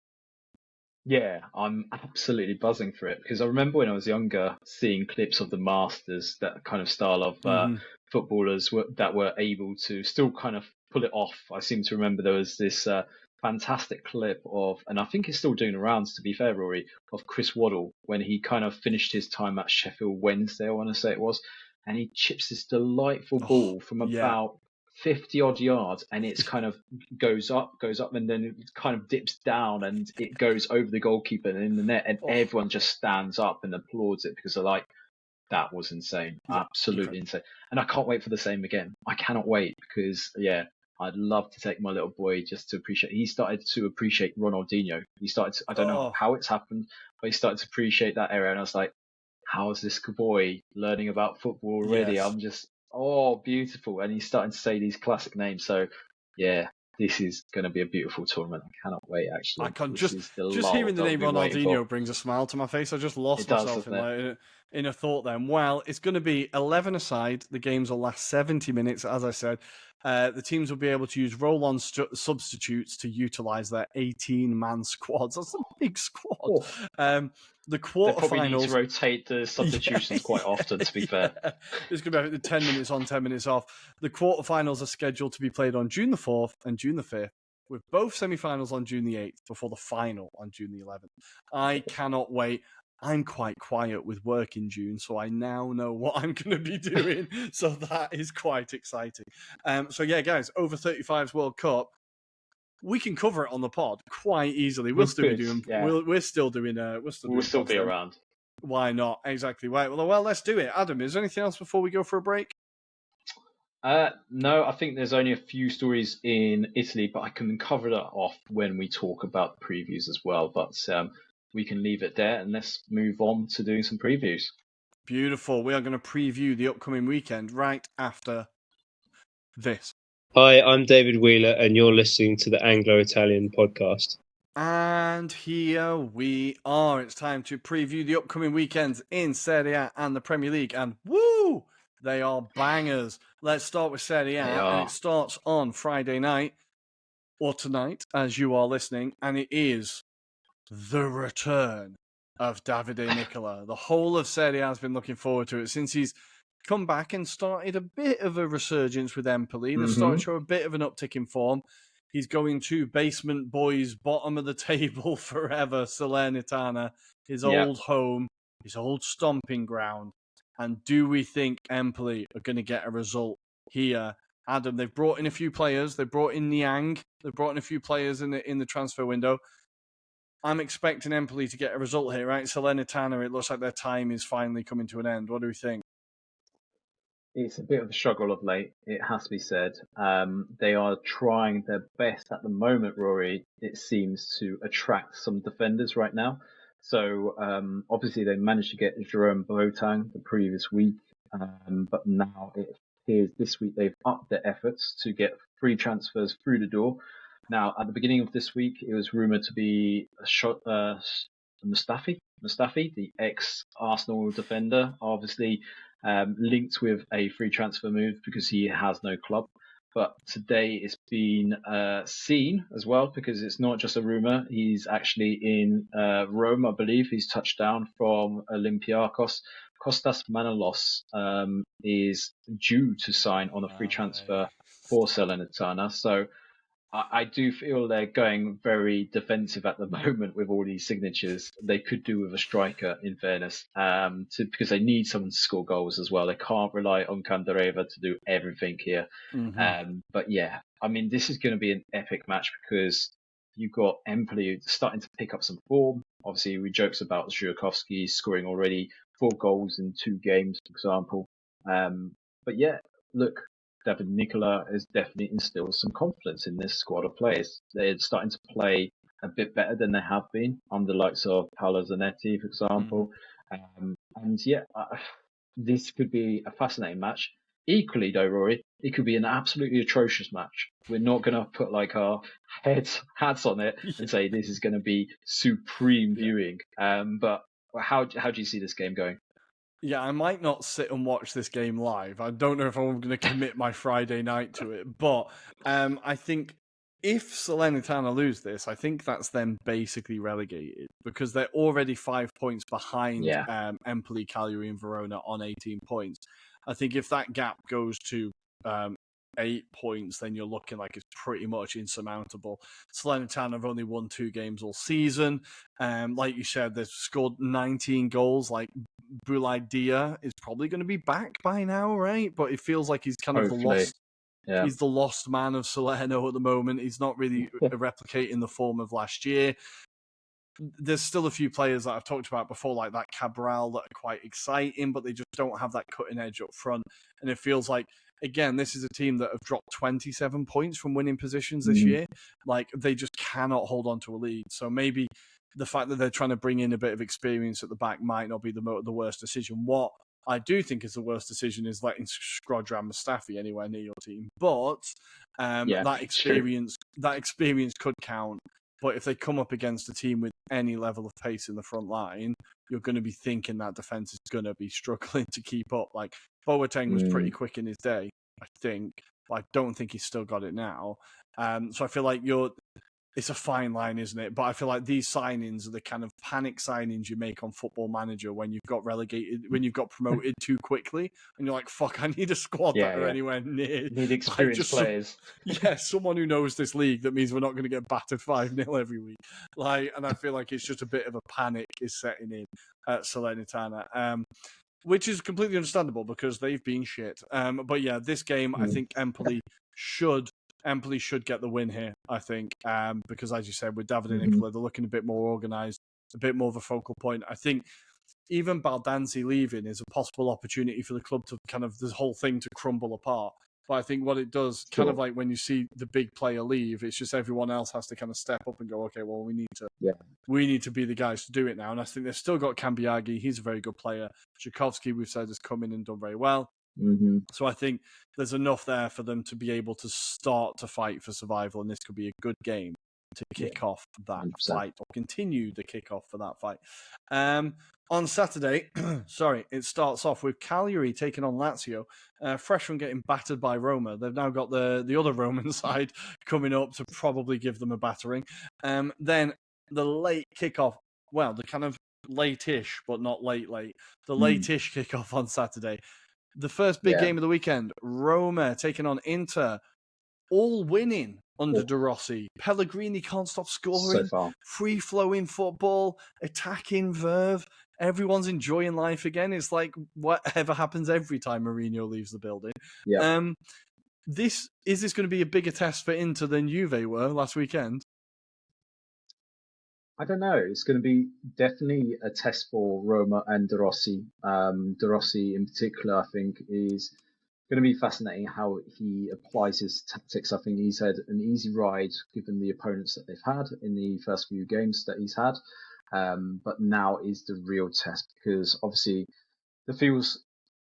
Yeah, I'm absolutely buzzing for it because I remember when I was younger seeing clips of the Masters, that kind of style of footballers that were able to still kind of pull it off. I seem to remember there was this fantastic clip of, and I think it's still doing the rounds, to be fair, Rory, of Chris Waddle when he kind of finished his time at Sheffield Wednesday, I want to say it was, and he chips this delightful ball from about 50 odd yards, and it's kind of goes up, and then it kind of dips down, and it goes over the goalkeeper and in the net, and everyone just stands up and applauds it because they're like, that was insane, absolutely insane. And I can't wait for the same again. I cannot wait because, I'd love to take my little boy just to appreciate. He started to appreciate Ronaldinho. He started to, I don't know how it's happened, but he started to appreciate that area, and I was like, how is this boy learning about football already? Yes. I'm just, beautiful. And he's starting to say these classic names. So, this is going to be a beautiful tournament. I cannot wait, actually. I can't just hearing the name Ronaldinho brings a smile to my face. I just lost myself in a thought then. Well, it's going to be 11 aside. The games will last 70 minutes, as I said. The teams will be able to use roll-on substitutes to utilise their 18-man squads. That's a big squad. The quarterfinals... They probably need to rotate the substitutions quite often, to be fair. It's going to be 10 minutes on, 10 minutes off. The quarterfinals are scheduled to be played on June the 4th and June the 5th, with both semi-finals on June the 8th before the final on June the 11th. I cannot wait. I'm quite quiet with work in June, so I now know what I'm going to be doing. So that is quite exciting. Guys, over 35's World Cup. We can cover it on the pod quite easily. We'll still be doing. We're still doing. We'll still be around. Why not? Exactly. Right. Well, let's do it. Adam, is there anything else before we go for a break? No, I think there's only a few stories in Italy, but I can cover that off when we talk about previews as well. But we can leave it there and let's move on to doing some previews. Beautiful. We are going to preview the upcoming weekend right after this. Hi, I'm David Wheeler, and you're listening to the Anglo-Italian podcast. And here we are. It's time to preview the upcoming weekends in Serie A and the Premier League. And woo! They are bangers. Let's start with Serie A. And it starts on Friday night, or tonight, as you are listening. And it is the return of Davide Nicola. The whole of Serie A has been looking forward to it since he's come back and started a bit of a resurgence with Empoli. They've started to show a bit of an uptick in form. He's going to basement boys, bottom of the table forever, Salernitana, his old home, his old stomping ground. And do we think Empoli are going to get a result here? Adam, they've brought in a few players. They brought in Niang. They've brought in a few players in the transfer window. I'm expecting Empoli to get a result here, right? Salernitana, it looks like their time is finally coming to an end. What do we think? it's a bit of a struggle of late, it has to be said. They are trying their best at the moment, Rory, it seems, to attract some defenders right now. So obviously they managed to get Jerome Boateng the previous week, but now it appears this week they've upped their efforts to get free transfers through the door. Now, at the beginning of this week, it was rumored to be Mustafi, the ex-Arsenal defender, obviously linked with a free transfer move because he has no club. But today it's been seen as well, because it's not just a rumor. He's actually in Rome, I believe. He's touched down from Olympiacos. Kostas Manolos is due to sign on a free transfer for Salernitana. So I do feel they're going very defensive at the moment with all these signatures. They could do with a striker, in fairness, because they need someone to score goals as well. They can't rely on Candareva to do everything here. But yeah, I mean, this is going to be an epic match because you've got Empoli starting to pick up some form. Obviously, we jokes about Zhirkovsky scoring already 4 goals in 2 games, for example. But yeah, look, David Nicola has definitely instilled some confidence in this squad of players. They're starting to play a bit better than they have been under the likes of Paolo Zanetti, for example. And yeah, this could be a fascinating match. Equally, though, Rory, it could be an absolutely atrocious match. We're not going to put like our hats on it and say this is going to be supreme viewing. But how do you see this game going? Yeah, I might not sit and watch this game live. I don't know if I'm going to commit my Friday night to it, but I think if Salernitana lose this, I think that's them basically relegated because they're already 5 points behind Empoli, Cagliari, and Verona on 18 points. I think if that gap goes to 8 points, then you're looking like it's pretty much insurmountable. Salernitana have only won 2 games all season. Like you said, they've scored 19 goals. Like Boulaye Dia is probably going to be back by now, right? But it feels like he's kind of the lost. Yeah. He's the lost man of Salerno at the moment. He's not really replicating the form of last year. There's still a few players that I've talked about before, like that Cabral, that are quite exciting, but they just don't have that cutting edge up front. And it feels like, again, this is a team that have dropped 27 points from winning positions this year. Like, they just cannot hold on to a lead. So maybe the fact that they're trying to bring in a bit of experience at the back might not be the worst decision. What I do think is the worst decision is letting Shkodran Mustafi anywhere near your team. But that experience could count. But if they come up against a team with any level of pace in the front line, you're going to be thinking that defense is going to be struggling to keep up. Like, Boateng was pretty quick in his day, I think. But I don't think he's still got it now. So I feel like it's a fine line, isn't it? But I feel like these signings are the kind of panic signings you make on Football Manager when you've got promoted too quickly, and you're like, "Fuck, I need a squad that are anywhere near." Need experienced players. Someone who knows this league. That means we're not going to get battered 5-0 every week. And I feel like it's just a bit of a panic is setting in at Salernitana. Which is completely understandable because they've been shit. But yeah, this game, I think Empoli should get the win here, I think, because as you said, with David and Nicola, they're looking a bit more organised, a bit more of a focal point. I think even Baldanzi leaving is a possible opportunity for the club to kind of this whole thing to crumble apart. But I think what it does, kind of like when you see the big player leave, it's just everyone else has to kind of step up and go, okay, well, we need to be the guys to do it now. And I think they've still got Cambiaghi. He's a very good player. Zhirkovsky, we've said, has come in and done very well. So I think there's enough there for them to be able to start to fight for survival, and this could be a good game to kick off that 100%. Fight, or continue the kickoff for that fight. On Saturday, it starts off with Cagliari taking on Lazio, fresh from getting battered by Roma. They've now got the other Roman side coming up to probably give them a battering. Then the late kickoff, well, the kind of late-ish, but not late, the late-ish kickoff on Saturday. The first big game of the weekend, Roma taking on Inter, all winning under De Rossi. Pellegrini can't stop scoring. So free-flowing football, attacking verve. Everyone's enjoying life again. It's like whatever happens every time Mourinho leaves the building. Yeah. Is this going to be a bigger test for Inter than Juve were last weekend? I don't know. It's going to be definitely a test for Roma and De Rossi. De Rossi in particular, I think, is going to be fascinating how he applies his tactics. I think he's had an easy ride given the opponents that they've had in the first few games that he's had. But now is the real test because obviously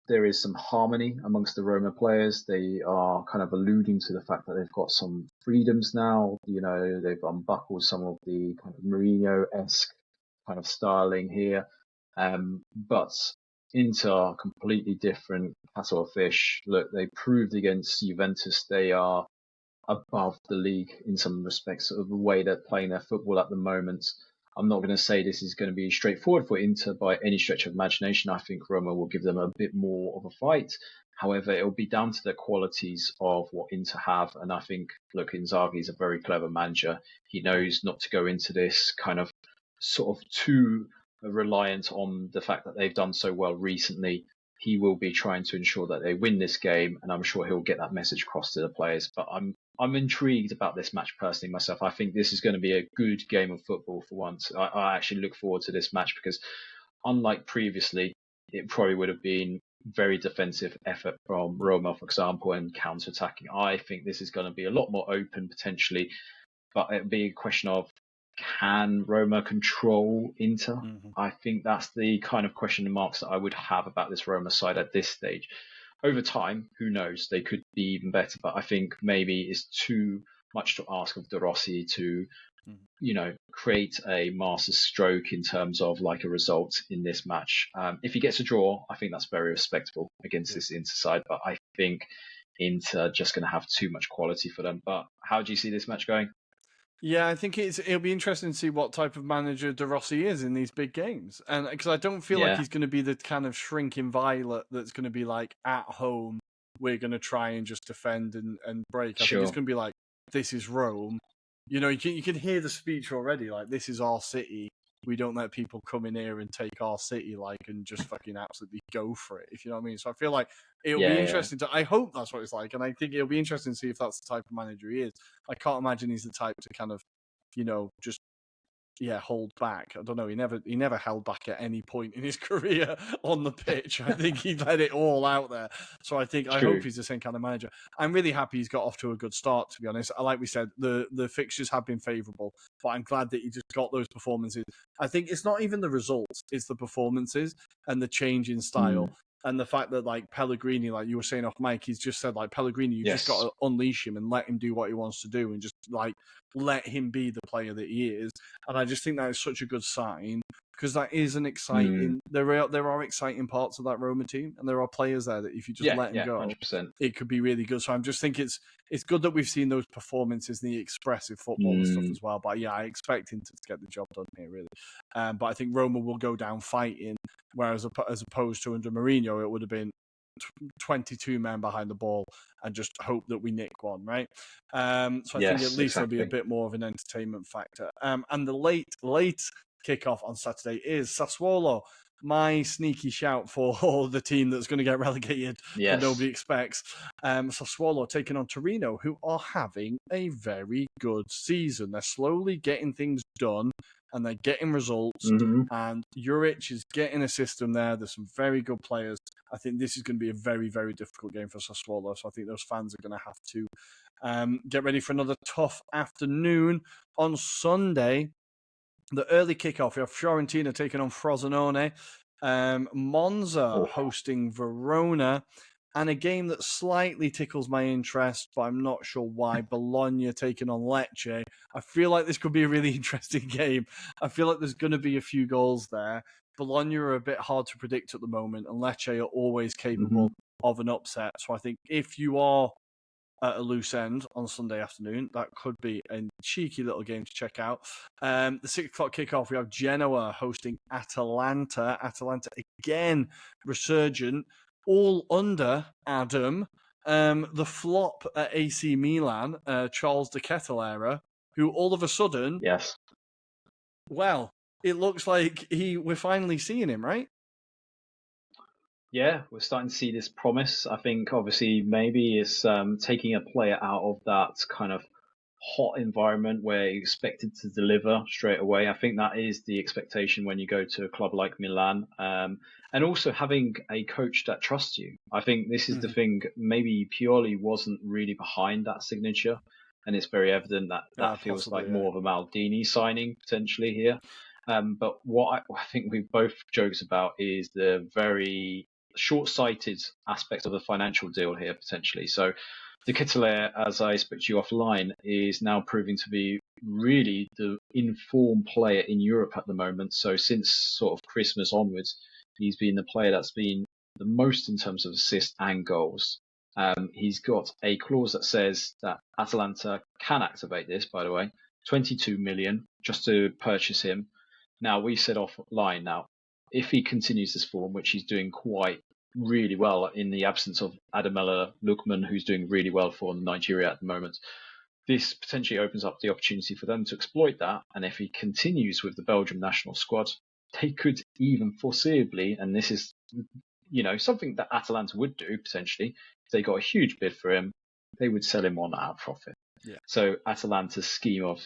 there is some harmony amongst the Roma players. They are kind of alluding to the fact that they've got some freedoms now. They've unbuckled some of the kind of Mourinho-esque kind of styling here. But Inter are completely different kettle of fish. Look, they proved against Juventus they are above the league in some respects of the way they're playing their football at the moment. I'm not going to say this is going to be straightforward for Inter by any stretch of imagination. I think Roma will give them a bit more of a fight. However, it'll be down to the qualities of what Inter have. And I think, look, Inzaghi is a very clever manager. He knows not to go into this kind of sort of too reliant on the fact that they've done so well recently. He will be trying to ensure that they win this game, and I'm sure he'll get that message across to the players. But I'm intrigued about this match personally myself. I think this is going to be a good game of football for once. I actually look forward to this match because, unlike previously, it probably would have been very defensive effort from Roma, for example, and counter-attacking. I think this is going to be a lot more open potentially, but it'll be a question of, can Roma control Inter? Mm-hmm. I think that's the kind of question marks that I would have about this Roma side at this stage. Over time, who knows? They could be even better, but I think maybe it's too much to ask of De Rossi to, create a master stroke in terms of like a result in this match. If he gets a draw, I think that's very respectable against this Inter side, but I think Inter are just going to have too much quality for them. But how do you see this match going? Yeah, I think it'll be interesting to see what type of manager De Rossi is in these big games, and because I don't feel like he's going to be the kind of shrinking violet that's going to be like, at home we're going to try and just defend and break. I think it's going to be like, this is Rome. You can hear the speech already, like, this is our city. We don't let people come in here and take our city, and just fucking absolutely go for it, if you know what I mean. So I feel like it'll be interesting I hope that's what it's like, and I think it'll be interesting to see if that's the type of manager he is. I can't imagine he's the type to kind of, just hold back. I don't know. He never held back at any point in his career on the pitch. I think he let it all out there. So I hope he's the same kind of manager. I'm really happy he's got off to a good start, to be honest. Like we said, the fixtures have been favourable, but I'm glad that he just got those performances. I think it's not even the results, it's the performances and the change in style. And the fact that, like, Pellegrini, like you were saying off mic, he's just said, like, Pellegrini, you've just got to unleash him and let him do what he wants to do and just, like, let him be the player that he is. And I just think that is such a good sign, because that is an exciting... There are exciting parts of that Roma team, and there are players there that if you just let them go, 100%. It could be really good. So I just think it's good that we've seen those performances in the expressive football and stuff as well. But I expect him to get the job done here, really. But I think Roma will go down fighting, whereas as opposed to under Mourinho, it would have been 22 men behind the ball and just hope that we nick one, right? So I think at least there'll be a bit more of an entertainment factor. And the late kickoff on Saturday is Sassuolo, my sneaky shout for the team that's going to get relegated that nobody expects. Sassuolo taking on Torino, who are having a very good season. They're slowly getting things done and they're getting results. And Juric is getting a system there. There's some very good players. I think this is going to be a very, very difficult game for Sassuolo. So I think those fans are going to have to get ready for another tough afternoon. On Sunday, the early kickoff, we have Fiorentina taking on Frosinone, Monza hosting Verona, and a game that slightly tickles my interest, but I'm not sure why. Bologna taking on Lecce. I feel like this could be a really interesting game. I feel like there's going to be a few goals there. Bologna are a bit hard to predict at the moment, and Lecce are always capable of an upset. So I think if you are at a loose end on Sunday afternoon, that could be a cheeky little game to check out. The 6 o'clock kickoff, we have Genoa hosting Atalanta. Atalanta again resurgent, all under Adam, the flop at AC Milan, Charles de Kettel era, who all of a sudden, well, it looks like we're finally seeing him, right? Yeah, we're starting to see this promise. I think obviously maybe it's taking a player out of that kind of hot environment where you're expected to deliver straight away. I think that is the expectation when you go to a club like Milan. And also having a coach that trusts you. I think this is the thing. Maybe Pioli wasn't really behind that signature, and it's very evident that that feels possibly, like more of a Maldini signing potentially here. But what I think we both jokes about is the very short-sighted aspect of the financial deal here potentially. So De Ketelaere, as I spoke to you offline, is now proving to be really the informed player in Europe at the moment. So since sort of Christmas onwards, he's been the player that's been the most in terms of assists and goals. He's got a clause that says that Atalanta can activate this, by the way, 22 million just to purchase him. Now, we said offline now, if he continues this form, which he's doing quite really well in the absence of Ademola Lookman, who's doing really well for Nigeria at the moment, this potentially opens up the opportunity for them to exploit that. And if he continues with the Belgium national squad, they could even foreseeably, and this is, something that Atalanta would do potentially, if they got a huge bid for him, they would sell him on at a profit. Yeah. So Atalanta's scheme of,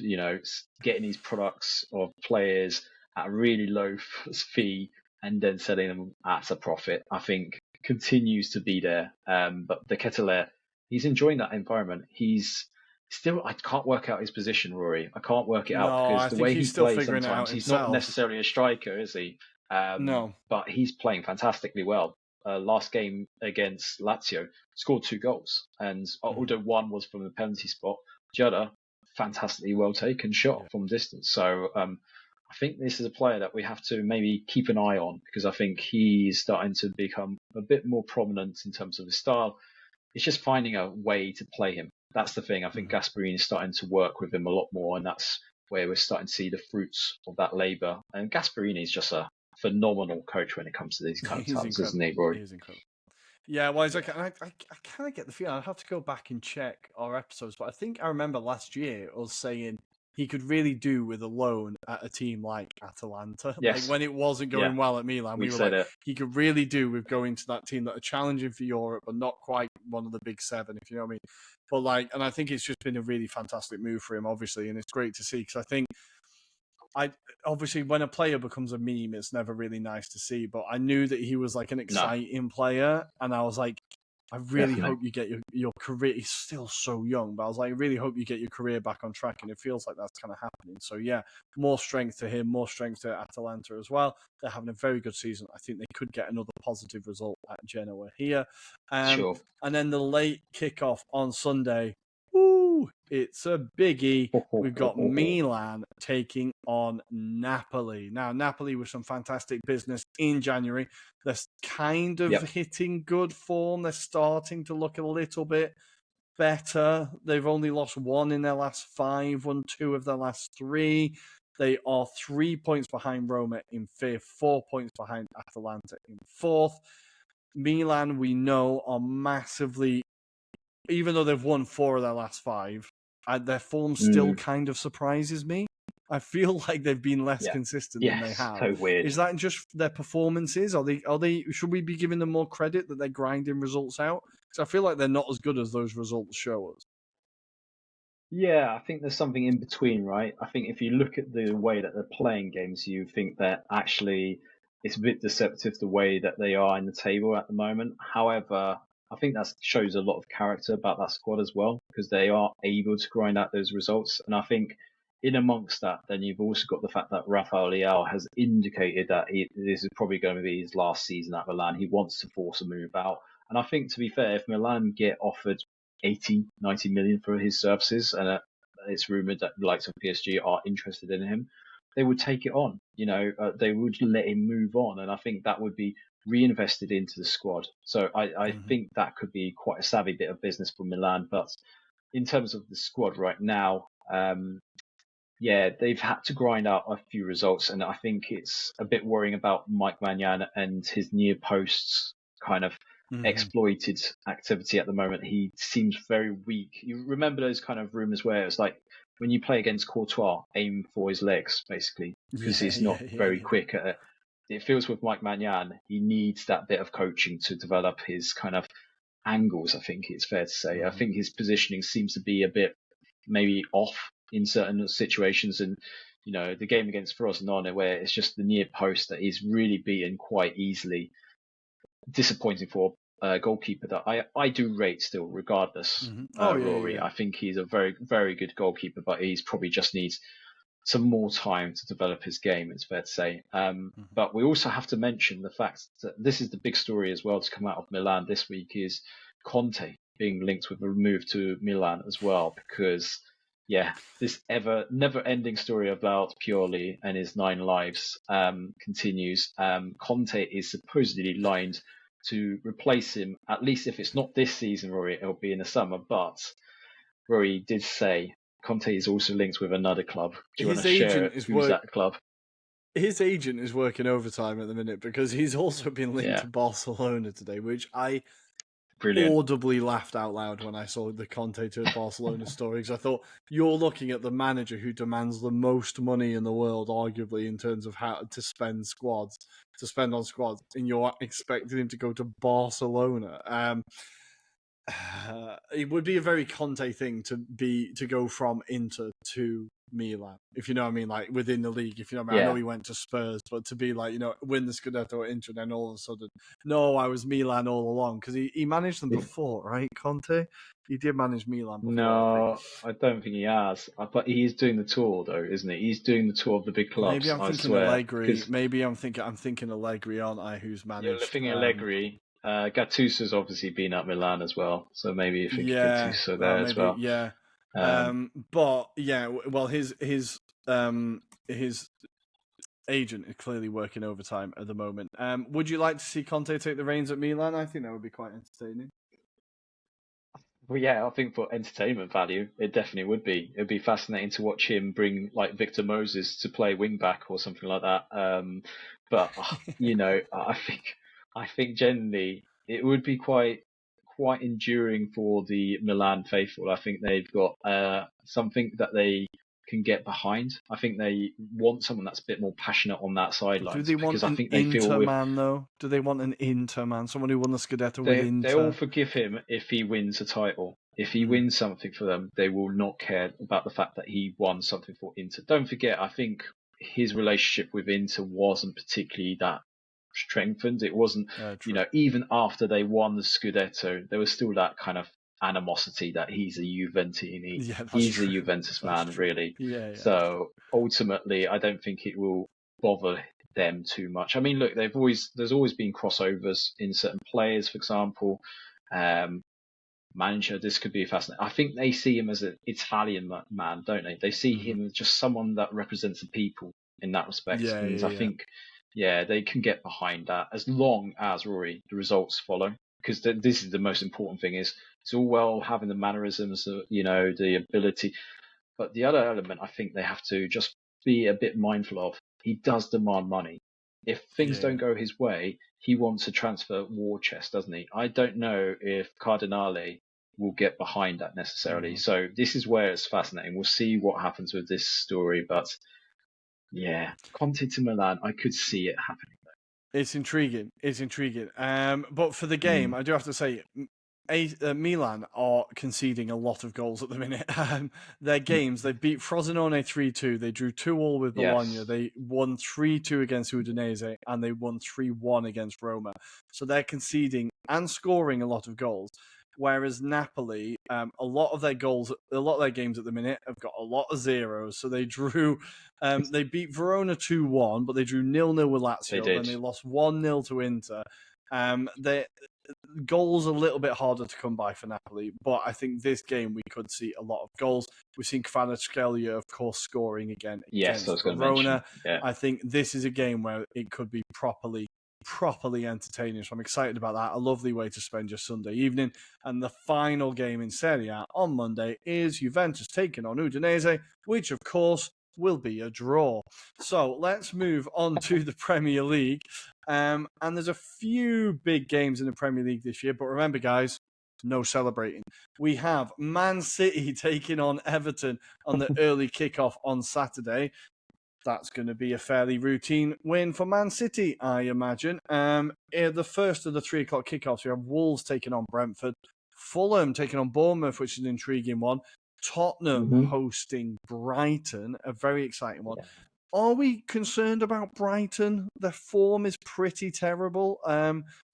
getting these products of players at a really low fee and then selling them at a profit, I think continues to be there. But De Ketelaere, he's enjoying that environment. He's still, I can't work out his position, Rory. I can't work it out because the way he plays sometimes, he's not necessarily a striker, is he? No. But he's playing fantastically well. Last game against Lazio, scored 2 goals. And although one was from the penalty spot, the other, fantastically well taken shot from distance. So I think this is a player that we have to maybe keep an eye on because I think he's starting to become a bit more prominent in terms of his style. It's just finding a way to play him. That's the thing. I think Gasperini is starting to work with him a lot more, and that's where we're starting to see the fruits of that labour. And Gasperini is just a phenomenal coach when it comes to these kind of times, isn't he, Rory? He is incredible. Yeah, well, I kind of get the feeling. I'd have to go back and check our episodes, but I think I remember last year us saying he could really do with a loan at a team like Atalanta. Yes. Like when it wasn't going well at Milan, we were like, he could really do with going to that team that are challenging for Europe, but not quite one of the big 7, if you know what I mean. But and I think it's just been a really fantastic move for him, obviously, and it's great to see because I think obviously when a player becomes a meme, it's never really nice to see. But I knew that he was like an exciting player, and I was like, I really hope you get your career. He's still so young, but I was like, I really hope you get your career back on track, and it feels like that's kind of happening. So yeah, more strength to him, more strength to Atalanta as well. They're having a very good season. I think they could get another positive result at Genoa here. Sure. And then the late kickoff on Sunday. Woo! It's a biggie. We've got Milan taking on Napoli. Now, Napoli with some fantastic business in January. They're kind of hitting good form. They're starting to look a little bit better. They've only lost 1 in their last 5, won 2 of their last 3. They are 3 points behind Roma in 5th, 4 points behind Atalanta in 4th. Milan, we know, are massively, even though they've won 4 of their last 5, their form still kind of surprises me. I feel like they've been less consistent than they have. So weird. Is that just their performances? Are they? Should we be giving them more credit that they're grinding results out? Because I feel like they're not as good as those results show us. Yeah, I think there's something in between, right? I think if you look at the way that they're playing games, you think that actually it's a bit deceptive the way that they are in the table at the moment. However, I think that shows a lot of character about that squad as well, because they are able to grind out those results. And I think in amongst that, then you've also got the fact that Rafael Leao has indicated that this is probably going to be his last season at Milan. He wants to force a move out. And I think, to be fair, if Milan get offered 80, 90 million for his services, and it's rumoured that the likes of PSG are interested in him, they would take it on. They would let him move on. And I think that would be reinvested into the squad. So I think that could be quite a savvy bit of business for Milan. But in terms of the squad right now, they've had to grind out a few results. And I think it's a bit worrying about Mike Maignan and his near posts kind of exploited activity at the moment. He seems very weak. You remember those kind of rumours where it's like, when you play against Courtois, aim for his legs, basically, because he's not very quick at it. It feels with Mike Maignan, he needs that bit of coaching to develop his kind of angles, I think it's fair to say. I think his positioning seems to be a bit maybe off in certain situations. And, the game against Frosinone, where it's just the near post that is really beaten quite easily. Disappointing for a goalkeeper that I do rate still, regardless. Rory. I think he's a very, very good goalkeeper, but he's probably just needs some more time to develop his game, it's fair to say. But we also have to mention the fact that this is the big story as well to come out of Milan this week, is Conte being linked with a move to Milan as well, because this never-ending story about Pioli and his 9 lives continues. Conte is supposedly lined to replace him, at least if it's not this season, Rory, it'll be in the summer. But Rory did say Conte is also linked with another club. Do you want to share who's that club? His agent is working overtime at the minute, because he's also been linked to Barcelona today, which I audibly laughed out loud when I saw the Conte to Barcelona story, because I thought, you're looking at the manager who demands the most money in the world, arguably, in terms of how to spend on squads, and you're expecting him to go to Barcelona. It would be a very Conte thing to go from Inter to Milan, if you know what I mean, like within the league, if you know what I mean. I know he went to Spurs, but to be like, win the Scudetto at Inter, and then all of a sudden, no, I was Milan all along, because he managed them before, right, Conte? He did manage Milan before. No, I don't think he has. But he's doing the tour, though, isn't he? He's doing the tour of the big clubs. Maybe I'm thinking Allegri. Maybe I'm thinking Allegri, aren't I? Who's managed? You're thinking Allegri. Gattuso's obviously been at Milan as well, so maybe you think Gattuso there as well. Yeah. Well, his agent is clearly working overtime at the moment. Would you like to see Conte take the reins at Milan? I think that would be quite entertaining. Well, yeah, I think for entertainment value, it definitely would be. It'd be fascinating to watch him bring like Victor Moses to play wing back or something like that. But I think generally it would be quite enduring for the Milan faithful. I think they've got something that they can get behind. I think they want someone that's a bit more passionate on that sideline. Do they want an Inter-man, though? Do they want an Inter-man? Someone who won the Scudetto with Inter? They all forgive him if he wins a title. If he wins something for them, they will not care about the fact that he won something for Inter. Don't forget, I think his relationship with Inter wasn't particularly that strengthened. It wasn't, even after they won the Scudetto, there was still that kind of animosity that he's a Juventini. He's a Juventus man, really. Yeah. So ultimately, I don't think it will bother them too much. I mean, look, there's always been crossovers in certain players, for example. Manager, this could be fascinating. I think they see him as an Italian man, don't they? They see him as just someone that represents the people in that respect. I think they can get behind that, as long as, Rory, the results follow. Because this is the most important thing. Is it's all well having the mannerisms, the ability, but the other element I think they have to just be a bit mindful of. He does demand money. If things don't go his way, he wants a transfer war chest, doesn't he? I don't know if Cardinale will get behind that necessarily. So this is where it's fascinating. We'll see what happens with this story, but Conte to Milan, I could see it happening. It's intriguing. But for the game, I do have to say, Milan are conceding a lot of goals at the minute. Their games, they beat Frosinone 3-2. They drew 2-2 with Bologna. Yes. They won 3-2 against Udinese, and they won 3-1 against Roma. So they're conceding and scoring a lot of goals. Whereas Napoli, a lot of their games at the minute have got a lot of zeros. So they drew, they beat Verona 2-1, but they drew 0-0 with Lazio, and they lost 1-0 to Inter. Their goals a little bit harder to come by for Napoli, but I think this game we could see a lot of goals. We've seen Kvaratskhelia, of course, scoring again against Verona. I think this is a game where it could be properly entertaining. So I'm excited about that. A lovely way to spend your Sunday evening. And the final game in Serie A on Monday is Juventus taking on Udinese, which of course will be a draw. So let's move on to the Premier League. And there's a few big games in the Premier League this year, but remember, guys, no celebrating. We have Man City taking on Everton on the early kickoff on Saturday. That's going to be a fairly routine win for Man City, I imagine. The first of the 3 o'clock kickoffs, we have Wolves taking on Brentford, Fulham taking on Bournemouth, which is an intriguing one, Tottenham hosting Brighton, a very exciting one. Yeah. Are we concerned about Brighton? Their form is pretty terrible.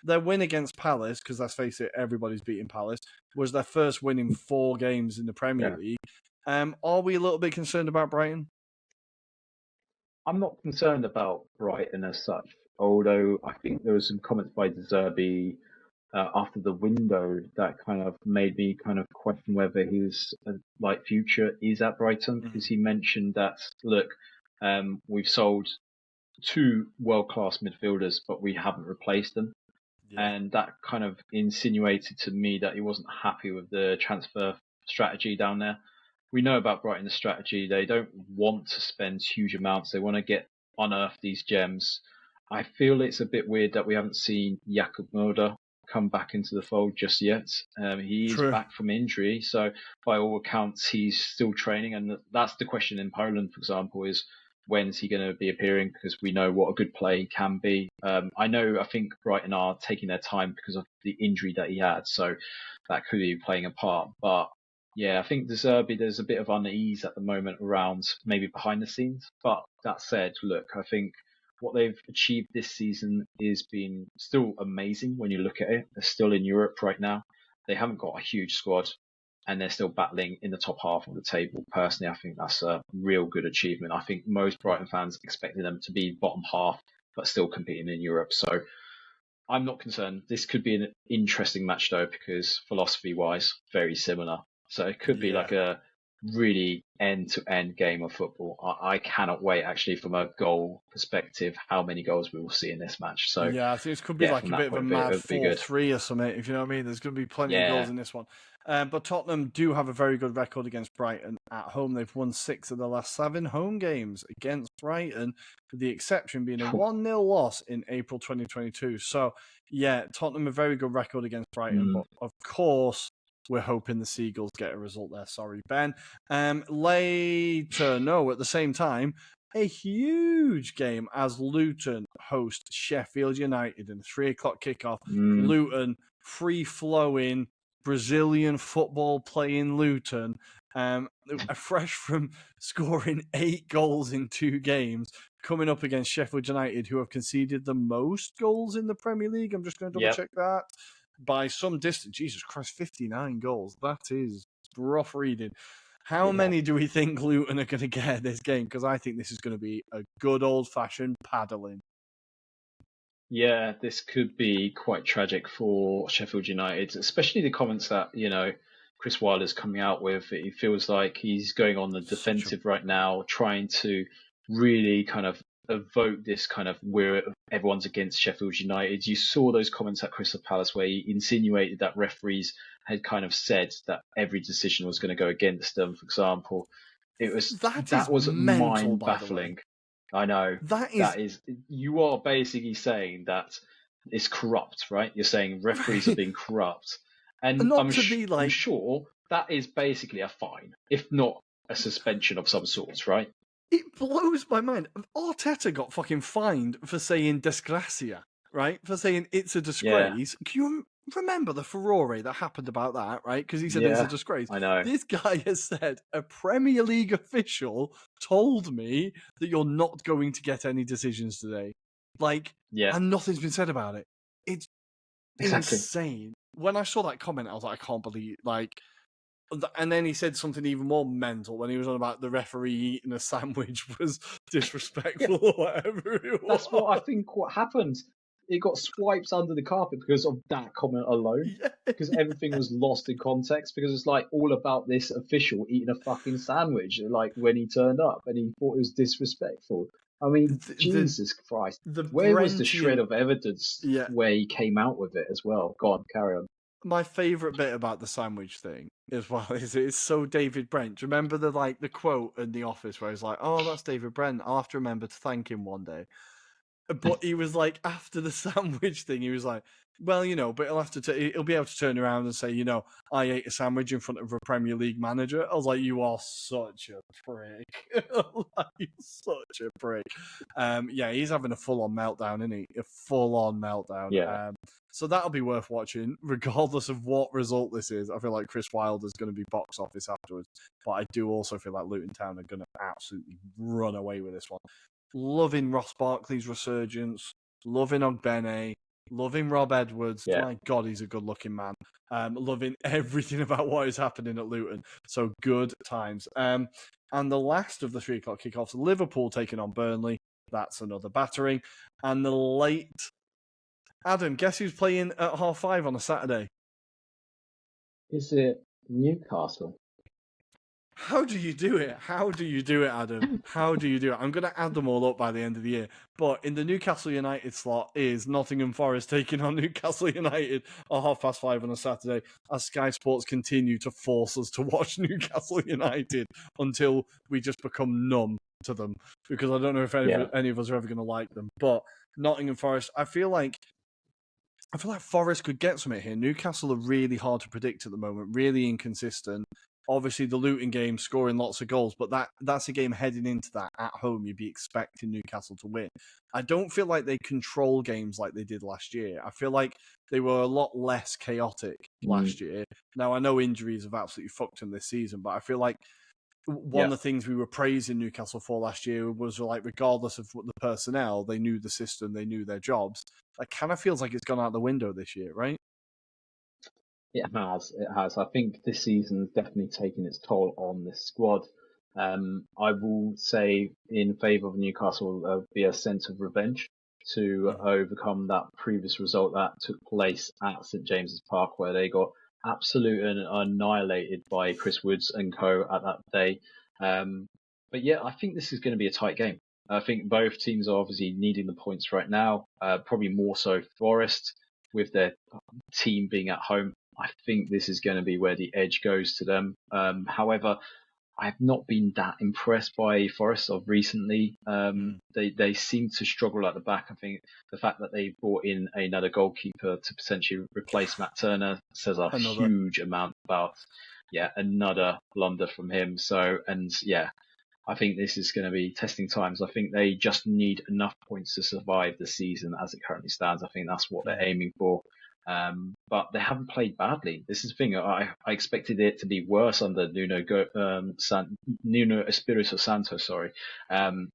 Their win against Palace, because let's face it, everybody's beating Palace, was their first win in 4 games in the Premier League. Are we a little bit concerned about Brighton? I'm not concerned about Brighton as such, although I think there was some comments by De Zerbi after the window that kind of made me kind of question whether his future is at Brighton, because he mentioned that, look, we've sold 2 world-class midfielders, but we haven't replaced them. Yeah. And that kind of insinuated to me that he wasn't happy with the transfer strategy down there. We know about Brighton's strategy. They don't want to spend huge amounts. They want to unearth these gems. I feel it's a bit weird that we haven't seen Jakub Moder come back into the fold just yet. He is back from injury, so by all accounts, he's still training. And that's the question in Poland, for example, is when's he going to be appearing? Because we know what a good play can be. I think Brighton are taking their time because of the injury that he had, so that could be playing a part. But yeah, I think De Zerbi, there's a bit of unease at the moment around maybe behind the scenes. But that said, look, I think what they've achieved this season is been still amazing when you look at it. They're still in Europe right now. They haven't got a huge squad, and they're still battling in the top half of the table. Personally, I think that's a real good achievement. I think most Brighton fans expected them to be bottom half, but still competing in Europe. So I'm not concerned. This could be an interesting match, though, because philosophy-wise, very similar. So it could be like a really end-to-end game of football. I cannot wait, actually, from a goal perspective, how many goals we will see in this match. So yeah, I think it could be like a bit of a mad 4-3 or something, if you know what I mean. There's going to be plenty of goals in this one. But Tottenham do have a very good record against Brighton at home. They've won 6 of the last 7 home games against Brighton, with the exception being a 1-0 loss in April 2022. So, yeah, Tottenham a very good record against Brighton. But, of course, we're hoping the Seagulls get a result there. Sorry, Ben. At the same time, a huge game as Luton host Sheffield United in a 3:00 kickoff. Luton, free-flowing, Brazilian football playing Luton, fresh from scoring 8 goals in 2 games, coming up against Sheffield United, who have conceded the most goals in the Premier League. I'm just going to double-check that. By some distance. Jesus Christ, 59 goals. That is rough reading. How many do we think Luton are going to get this game? Because I think this is going to be a good old-fashioned paddling. Yeah, this could be quite tragic for Sheffield United, especially the comments that, Chris Wilder's coming out with. It feels like he's going on the defensive right now, trying to really kind of evoke this kind of where everyone's against Sheffield United. You saw those comments at Crystal Palace where he insinuated that referees had kind of said that every decision was going to go against them, for example. That was mind baffling. I know. That is you are basically saying that it's corrupt, right? You're saying referees are being corrupt. And I'm sure that is basically a fine, if not a suspension of some sort, right? It blows my mind. Arteta got fucking fined for saying disgracia, right? For saying it's a disgrace. Yeah. Can you remember the furore that happened about that, right? Because he said it's a disgrace. I know. This guy has said, a Premier League official told me that you're not going to get any decisions today. And nothing's been said about it. It's insane. When I saw that comment, I was like, I can't believe, and then he said something even more mental when he was on about the referee eating a sandwich was disrespectful or whatever it was. That's what I think what happened. It got swiped under the carpet because of that comment alone. Because everything was lost in context. Because it's all about this official eating a fucking sandwich, when he turned up and he thought it was disrespectful. I mean, Jesus Christ. Where was the shred of evidence where he came out with it as well? Go on, carry on. My favourite bit about the sandwich thing as well is it's so David Brent. Do you remember the quote in The Office where he's like, "Oh, that's David Brent. I'll have to remember to thank him one day." But he was like, after the sandwich thing, he was like, well, but he'll have to. He'll be able to turn around and say, I ate a sandwich in front of a Premier League manager. I was like, you are such a prick. Like, such a prick. Yeah, he's having a full-on meltdown, isn't he? A full-on meltdown. Yeah. So that'll be worth watching, regardless of what result this is. I feel like Chris Wilder's going to be box office afterwards, but I do also feel like Luton Town are going to absolutely run away with this one. Loving Ross Barkley's resurgence, loving Ogbene, loving Rob Edwards. Yeah. My God, he's a good-looking man. Loving everything about what is happening at Luton. So good times. And the last of the 3 o'clock kickoffs, Liverpool taking on Burnley. That's another battering. And the late... Adam, guess who's playing at 5:30 on a Saturday? Is it Newcastle? How do you do it? How do you do it, Adam? How do you do it? I'm going to add them all up by the end of the year. But in the Newcastle United slot is Nottingham Forest taking on Newcastle United at 5:30 on a Saturday, as Sky Sports continue to force us to watch Newcastle United until we just become numb to them, because I don't know if any of us are ever going to like them. But Nottingham Forest, I feel like Forest could get something here. Newcastle are really hard to predict at the moment, really inconsistent. Obviously, the Luton game, scoring lots of goals, but that's a game heading into that at home. You'd be expecting Newcastle to win. I don't feel like they control games like they did last year. I feel like they were a lot less chaotic last year. Now, I know injuries have absolutely fucked them this season, but I feel like one of the things we were praising Newcastle for last year was, like, regardless of what the personnel, they knew the system, they knew their jobs. That kind of feels like it's gone out the window this year, right? It has. I think this season's definitely taken its toll on this squad. I will say in favour of Newcastle, there'll be a sense of revenge to overcome that previous result that took place at St James's Park, where they got absolutely annihilated by Chris Woods and co at that day. But yeah, I think this is going to be a tight game. I think both teams are obviously needing the points right now, probably more so Forest with their team being at home. I think this is going to be where the edge goes to them. However, I've not been that impressed by Forest of recently. They seem to struggle at the back. I think the fact that they brought in another goalkeeper to potentially replace Matt Turner says a huge amount about, another blunder from him. I think this is going to be testing times. I think they just need enough points to survive the season as it currently stands. I think that's what they're aiming for. But they haven't played badly. This is the thing. I expected it to be worse under Nuno Espirito Santo. But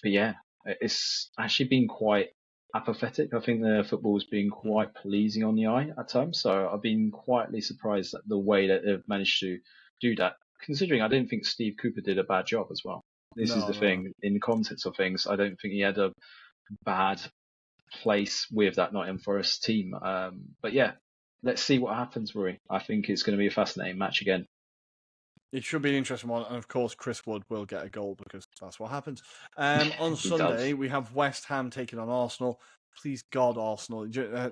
yeah, it's actually been quite apathetic. I think the football has been quite pleasing on the eye at times. So I've been quietly surprised at the way that they've managed to do that. Considering I didn't think Steve Cooper did a bad job as well. This is the thing. In the context of things, I don't think he had a bad place with that Nottingham Forest team. But yeah, let's see what happens, Rory. I think it's going to be a fascinating match again. It should be an interesting one, and of course, Chris Wood will get a goal because that's what happens. On Sunday, we have West Ham taking on Arsenal. Please God, Arsenal.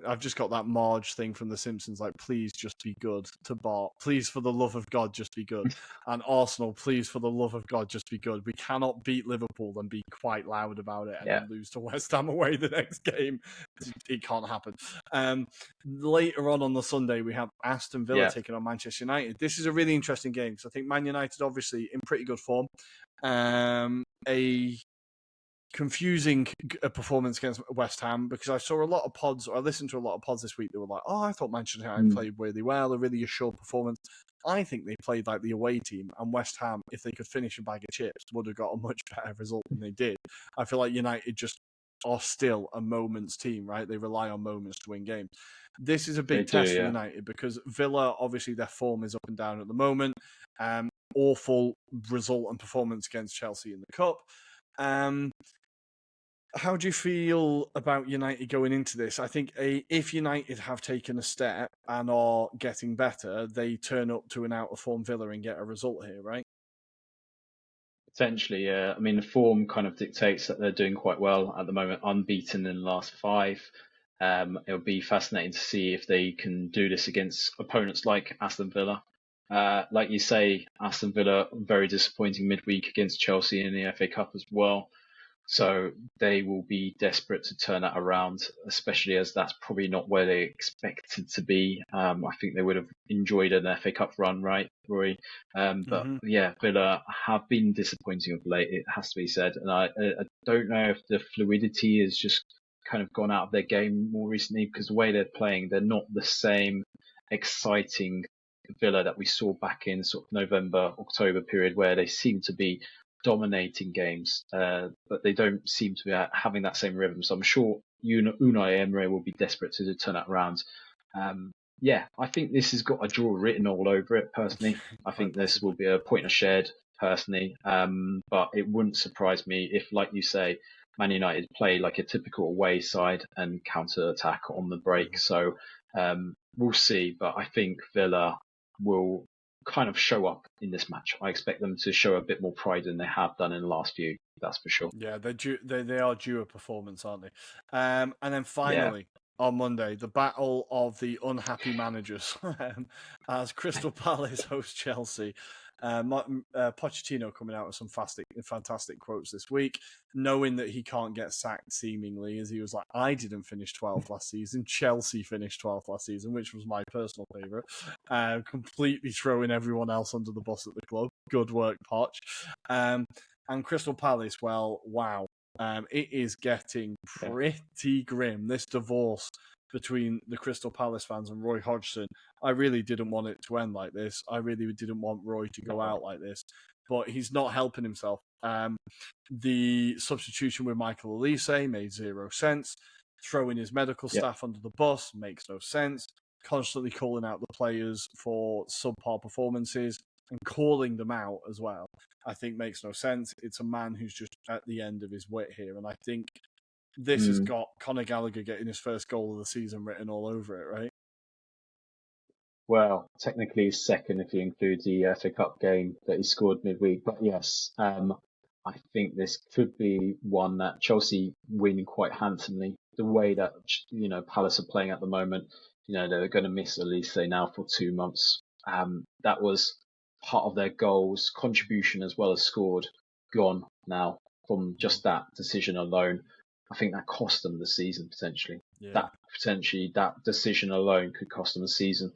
I've just got that Marge thing from The Simpsons, like, please just be good, to Bart. Please, for the love of God, just be good. And Arsenal, please, for the love of God, just be good. We cannot beat Liverpool and be quite loud about it and then lose to West Ham away the next game. It can't happen. Later on the Sunday, we have Aston Villa taking on Manchester United. This is a really interesting game because I think Man United, obviously, in pretty good form. A confusing performance against West Ham, because I saw a lot of pods, or I listened to a lot of pods this week that were like, I thought Manchester United played really well, a really assured performance. I think they played like the away team, and West Ham, if they could finish a bag of chips, would have got a much better result than they did. I feel like United just are still a moments team, right? They rely on moments to win games. This is a big test for United, because Villa, obviously their form is up and down at the moment. Awful result and performance against Chelsea in the Cup. How do you feel about United going into this? I think if United have taken a step and are getting better, they turn up to an out-of-form Villa and get a result here, right? Potentially, yeah. I mean, the form kind of dictates that they're doing quite well at the moment, unbeaten in the last 5. It'll be fascinating to see if they can do this against opponents like Aston Villa. Like you say, Aston Villa, very disappointing midweek against Chelsea in the FA Cup as well. So they will be desperate to turn that around, especially as that's probably not where they expected to be. I think they would have enjoyed an FA Cup run, right, Rory? But yeah, Villa have been disappointing of late, it has to be said. And I don't know if the fluidity has just kind of gone out of their game more recently, because the way they're playing, they're not the same exciting Villa that we saw back in sort of November, October period, where they seem to be dominating games, but they don't seem to be having that same rhythm. So I'm sure Unai Emery will be desperate to turn that around. Yeah, I think this has got a draw written all over it, personally. I think this will be a point of shared, personally. But it wouldn't surprise me if, like you say, Man United play like a typical away side and counter-attack on the break. So we'll see. But I think Villa will kind of show up in this match. I expect them to show a bit more pride than they have done in the last few. That's for sure. Yeah, they are due a performance, aren't they? And then finally, on Monday, the battle of the unhappy managers as Crystal Palace host Chelsea. Pochettino coming out with some fantastic quotes this week, knowing that he can't get sacked seemingly, as he was like, I didn't finish 12th last season, Chelsea finished 12th last season, which was my personal favourite, completely throwing everyone else under the bus at the club. Good work, Poch. And Crystal Palace, well, wow. It is getting pretty grim, this divorce between the Crystal Palace fans and Roy Hodgson. I really didn't want it to end like this. I really didn't want Roy to go out like this. But he's not helping himself. The substitution with Michael Elise made zero sense. Throwing his medical staff under the bus makes no sense. Constantly calling out the players for subpar performances and calling them out as well, I think makes no sense. It's a man who's just at the end of his wit here. And I think this has got Conor Gallagher getting his first goal of the season written all over it, right? Well, technically he's second if you include the FA Cup game that he scored midweek. But yes, I think this could be one that Chelsea win quite handsomely. The way that, Palace are playing at the moment, they're going to miss Elise now for 2 months. That was part of their goals, contribution as well as scored, gone now from just that decision alone. I think that cost them the season potentially. Yeah. That decision alone could cost them the season.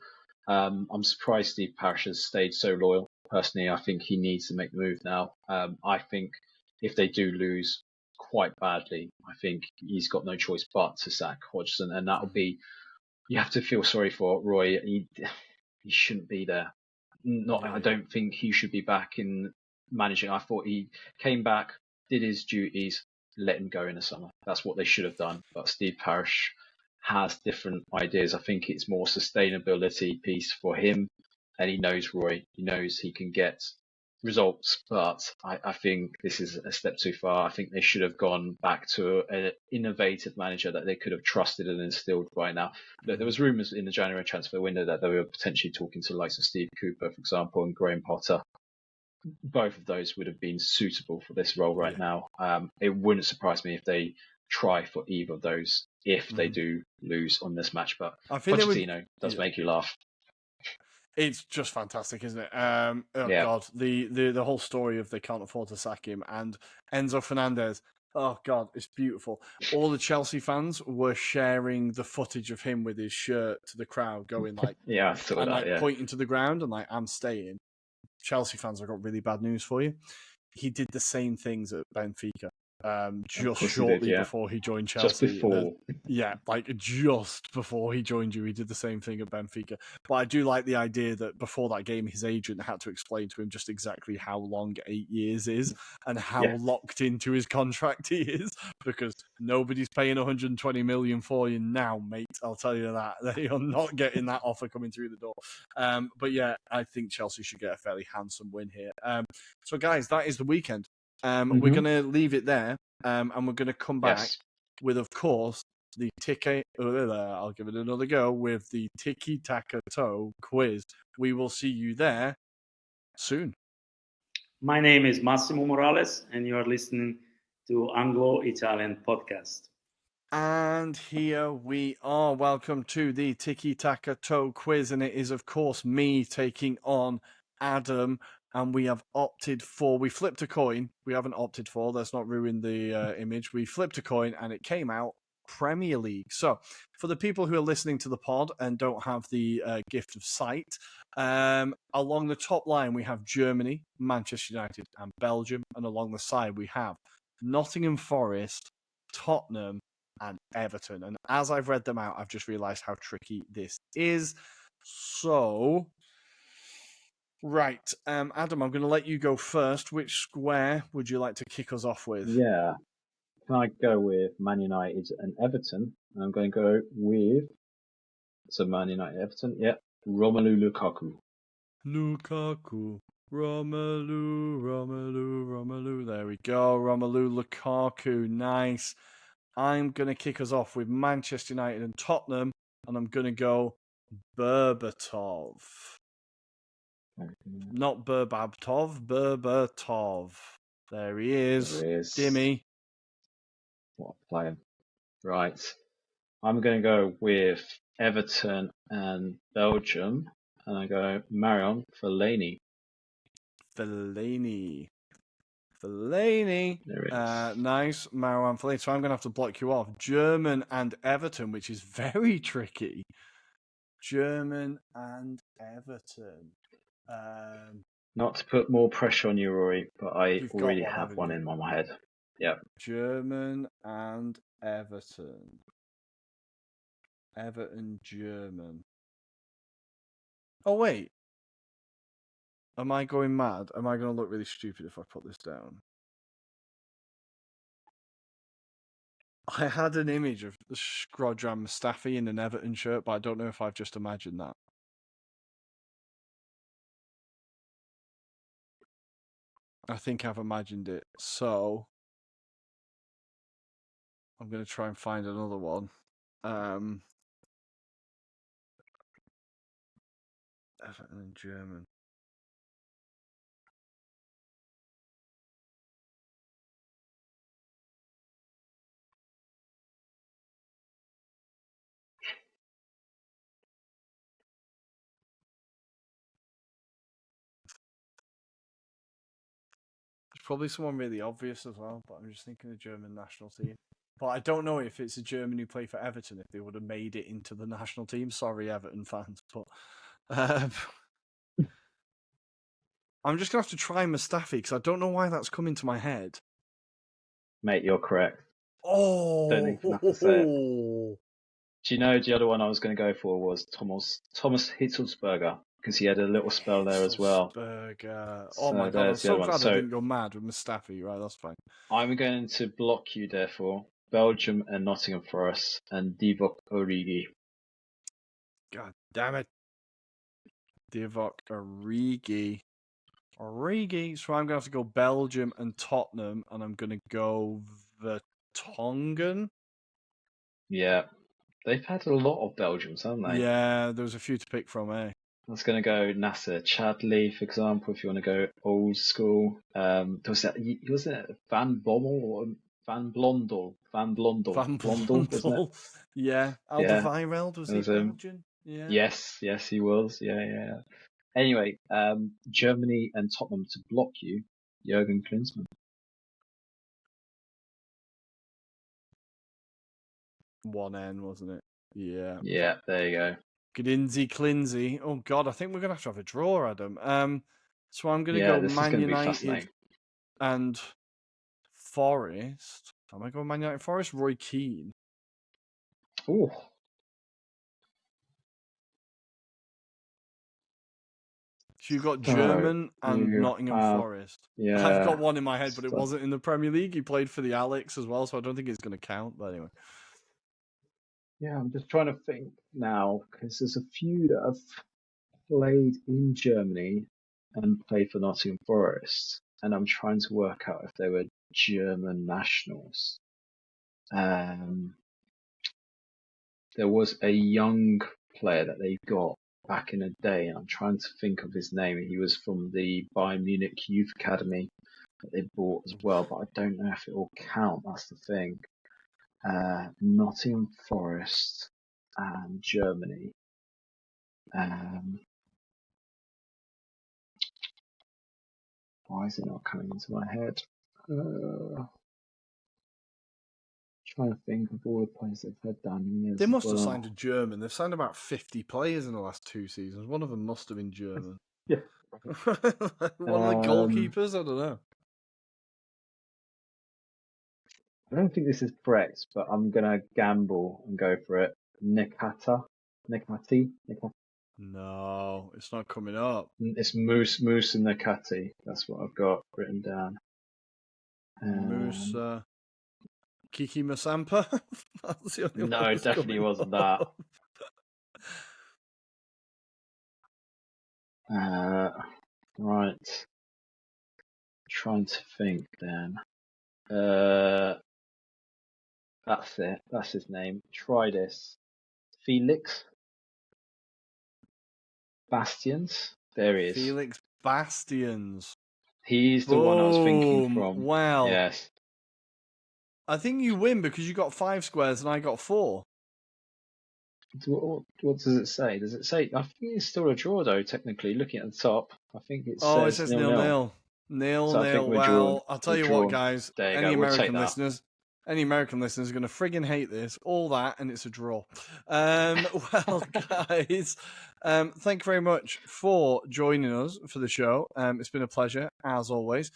I'm surprised Steve Parish has stayed so loyal. Personally, I think he needs to make the move now. I think if they do lose quite badly, I think he's got no choice but to sack Hodgson, and that'll be. You have to feel sorry for Roy. He shouldn't be there. I don't think he should be back in managing. I thought he came back, did his duties, let him go in the summer. That's what they should have done. But Steve Parish has different ideas. I think it's more sustainability piece for him, and he knows Roy. He knows he can get results, but I think this is a step too far. I think they should have gone back to an innovative manager that they could have trusted and instilled by now. There was rumours in the January transfer window that they were potentially talking to the likes of Steve Cooper, for example, and Graham Potter. Both of those would have been suitable for this role right now. It wouldn't surprise me if they try for either of those if they do lose on this match. But Pochettino does make you laugh. It's just fantastic, isn't it? God, the whole story of they can't afford to sack him and Enzo Fernandez. Oh God, it's beautiful. All the Chelsea fans were sharing the footage of him with his shirt to the crowd, going like, pointing to the ground and like, I'm staying. Chelsea fans, I've got really bad news for you. He did the same things at Benfica. Just shortly before he joined Chelsea. Just before. Just before he joined you, he did the same thing at Benfica. But I do like the idea that before that game, his agent had to explain to him just exactly how long 8 years is and how locked into his contract he is, because nobody's paying 120 million for you now, mate. I'll tell you that. You're not getting that offer coming through the door. But yeah, I think Chelsea should get a fairly handsome win here. So guys, that is the weekend. We're going to leave it there, and we're going to come back with, of course, the I'll give it another go, with the Tiki Taka Toe quiz. We will see you there soon. My name is Massimo Morales, and you are listening to Anglo-Italian podcast. And here we are. Welcome to the Tiki Taka Toe quiz, and it is, of course, me taking on Adam. and we have opted for. We flipped a coin. We haven't opted for. Let's not ruin the image. We flipped a coin, and it came out Premier League. So, for the people who are listening to the pod and don't have the gift of sight, along the top line we have Germany, Manchester United, and Belgium, and along the side we have Nottingham Forest, Tottenham, and Everton. And as I've read them out, I've just realised how tricky this is. So, right, Adam, I'm going to let you go first. Which square would you like to kick us off with? Yeah. Can I go with Man United and Everton? I'm going to go with Man United, Everton. Yeah, Romelu Lukaku. Lukaku. Romelu. There we go. Romelu Lukaku. Nice. I'm going to kick us off with Manchester United and Tottenham, and I'm going to go Berbatov. Not Berbatov, Berbatov. There he is. There he is. Dimmy. What a player. Right. I'm going to go with Everton and Belgium, and I go Marion Fellaini. Fellaini. There it is. Nice, Marion Fellaini. So I'm going to have to block you off. German and Everton, which is very tricky. German and Everton. Not to put more pressure on you, Rory, but I already one, have one in my head. Yeah. German and Everton. Everton, German. Oh, wait. Am I going mad? Am I going to look really stupid if I put this down? I had an image of Shkodran Mustafi in an Everton shirt, but I don't know if I've just imagined that. I think I've imagined it. So I'm going to try and find another one. Everton and German. There's probably someone really obvious as well, but I'm just thinking the German national team. But I don't know if it's a German who played for Everton, if they would have made it into the national team. Sorry, Everton fans, but I'm just going to have to try Mustafi because I don't know why that's coming to my head. Mate, you're correct. Oh! Don't even have to say it. Do you know the other one I was going to go for was Thomas Hitzelsberger, because he had a little spell there as well. Hitzelsberger. So oh my god, I'm so glad I didn't go So mad with Mustafi. Right, that's fine. I'm going to block you, therefore. Belgium and Nottingham Forest and Divock Origi. God damn it. Divock Origi. So I'm going to have to go Belgium and Tottenham, and I'm going to go Vertonghen. Yeah. They've had a lot of Belgians, haven't they? Yeah, there was a few to pick from, eh? I was going to go Nasser Chadli, for example, if you want to go old school. Was it Van Bommel or Van Blondel? Van Blondel. Yeah. Alderweireld, was he Belgian? Yeah. Yes, he was. Yeah. Anyway, Germany and Tottenham to block you, Jurgen Klinsmann. One N, wasn't it? Yeah. Yeah, there you go. Clinsy. Oh God, I think we're gonna have a draw, Adam. So I'm gonna go Man United and Forest. Am I going Man United Forest? Roy Keane. Ooh. So you've got German and Nottingham Forest. Yeah. I've got one in my head, but it wasn't in the Premier League. He played for the Alex as well, so I don't think it's going to count. But anyway. Yeah, I'm just trying to think now, because there's a few that have played in Germany and played for Nottingham Forest, and I'm trying to work out if they were German nationals. There was a young player that they got back in the day, and I'm trying to think of his name. He was from the Bayern Munich Youth Academy that they bought as well, but I don't know if it will count. That's the thing. Nottingham Forest and Germany. Why is it not coming into my head? Trying to think of all the players they've had down in years. They must have signed a German. They've signed about 50 players in the last 2 seasons. One of them must have been German. Yeah. One of the goalkeepers? I don't know. I don't think this is correct, but I'm going to gamble and go for it. Nekati? No, it's not coming up. It's Moose and Nekati. That's what I've got written down. Moose, Kiki Masampa? That's the only no, it definitely wasn't that. Right. Trying to think then. That's it. That's his name. Try this. Felix Bastians. There he is. Felix Bastians. He's the one I was thinking from. Well, yes. I think you win because you got 5 squares and I got 4. What does it say? Does it say? I think it's still a draw though. Technically, looking at the top, I think it says 0-0. 0-0. Well, I'll tell you what, guys. Any American listeners are going to friggin' hate this, all that, and it's a draw. Well, guys, thank you very much for joining us for the show. It's been a pleasure, as always.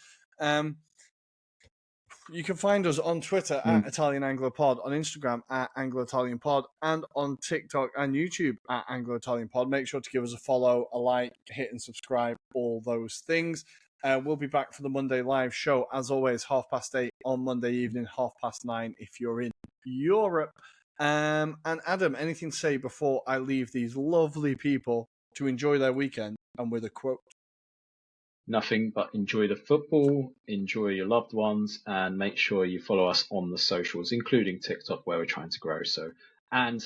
You can find us on Twitter at Italian Anglo Pod, on Instagram at Anglo-Italian Pod, and on TikTok and YouTube at Anglo-Italian Pod. Make sure to give us a follow, a like, hit and subscribe, all those things. We'll be back for the Monday live show, as always, 8:30 on Monday evening, 9:30 if you're in Europe. And Adam, anything to say before I leave these lovely people to enjoy their weekend and with a quote? Nothing but enjoy the football, enjoy your loved ones, and make sure you follow us on the socials, including TikTok, where we're trying to grow. So, and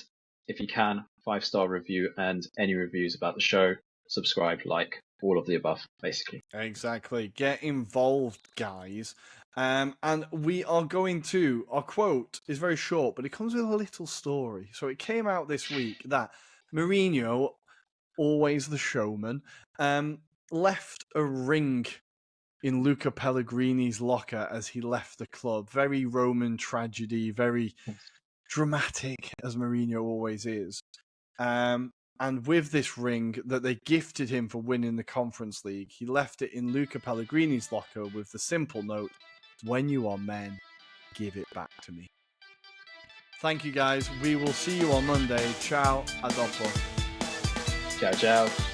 if you can, 5-star review and any reviews about the show, subscribe, like, all of the above, basically. Exactly. Get involved, guys. And we are going to, our quote is very short, but it comes with a little story. So it came out this week that Mourinho, always the showman, left a ring in Luca Pellegrini's locker as he left the club. Very Roman tragedy, very dramatic, as Mourinho always is. And with this ring that they gifted him for winning the Conference League, he left it in Luca Pellegrini's locker with the simple note, "When you are men, give it back to me." Thank you, guys. We will see you on Monday. Ciao, a dopo. Ciao, ciao.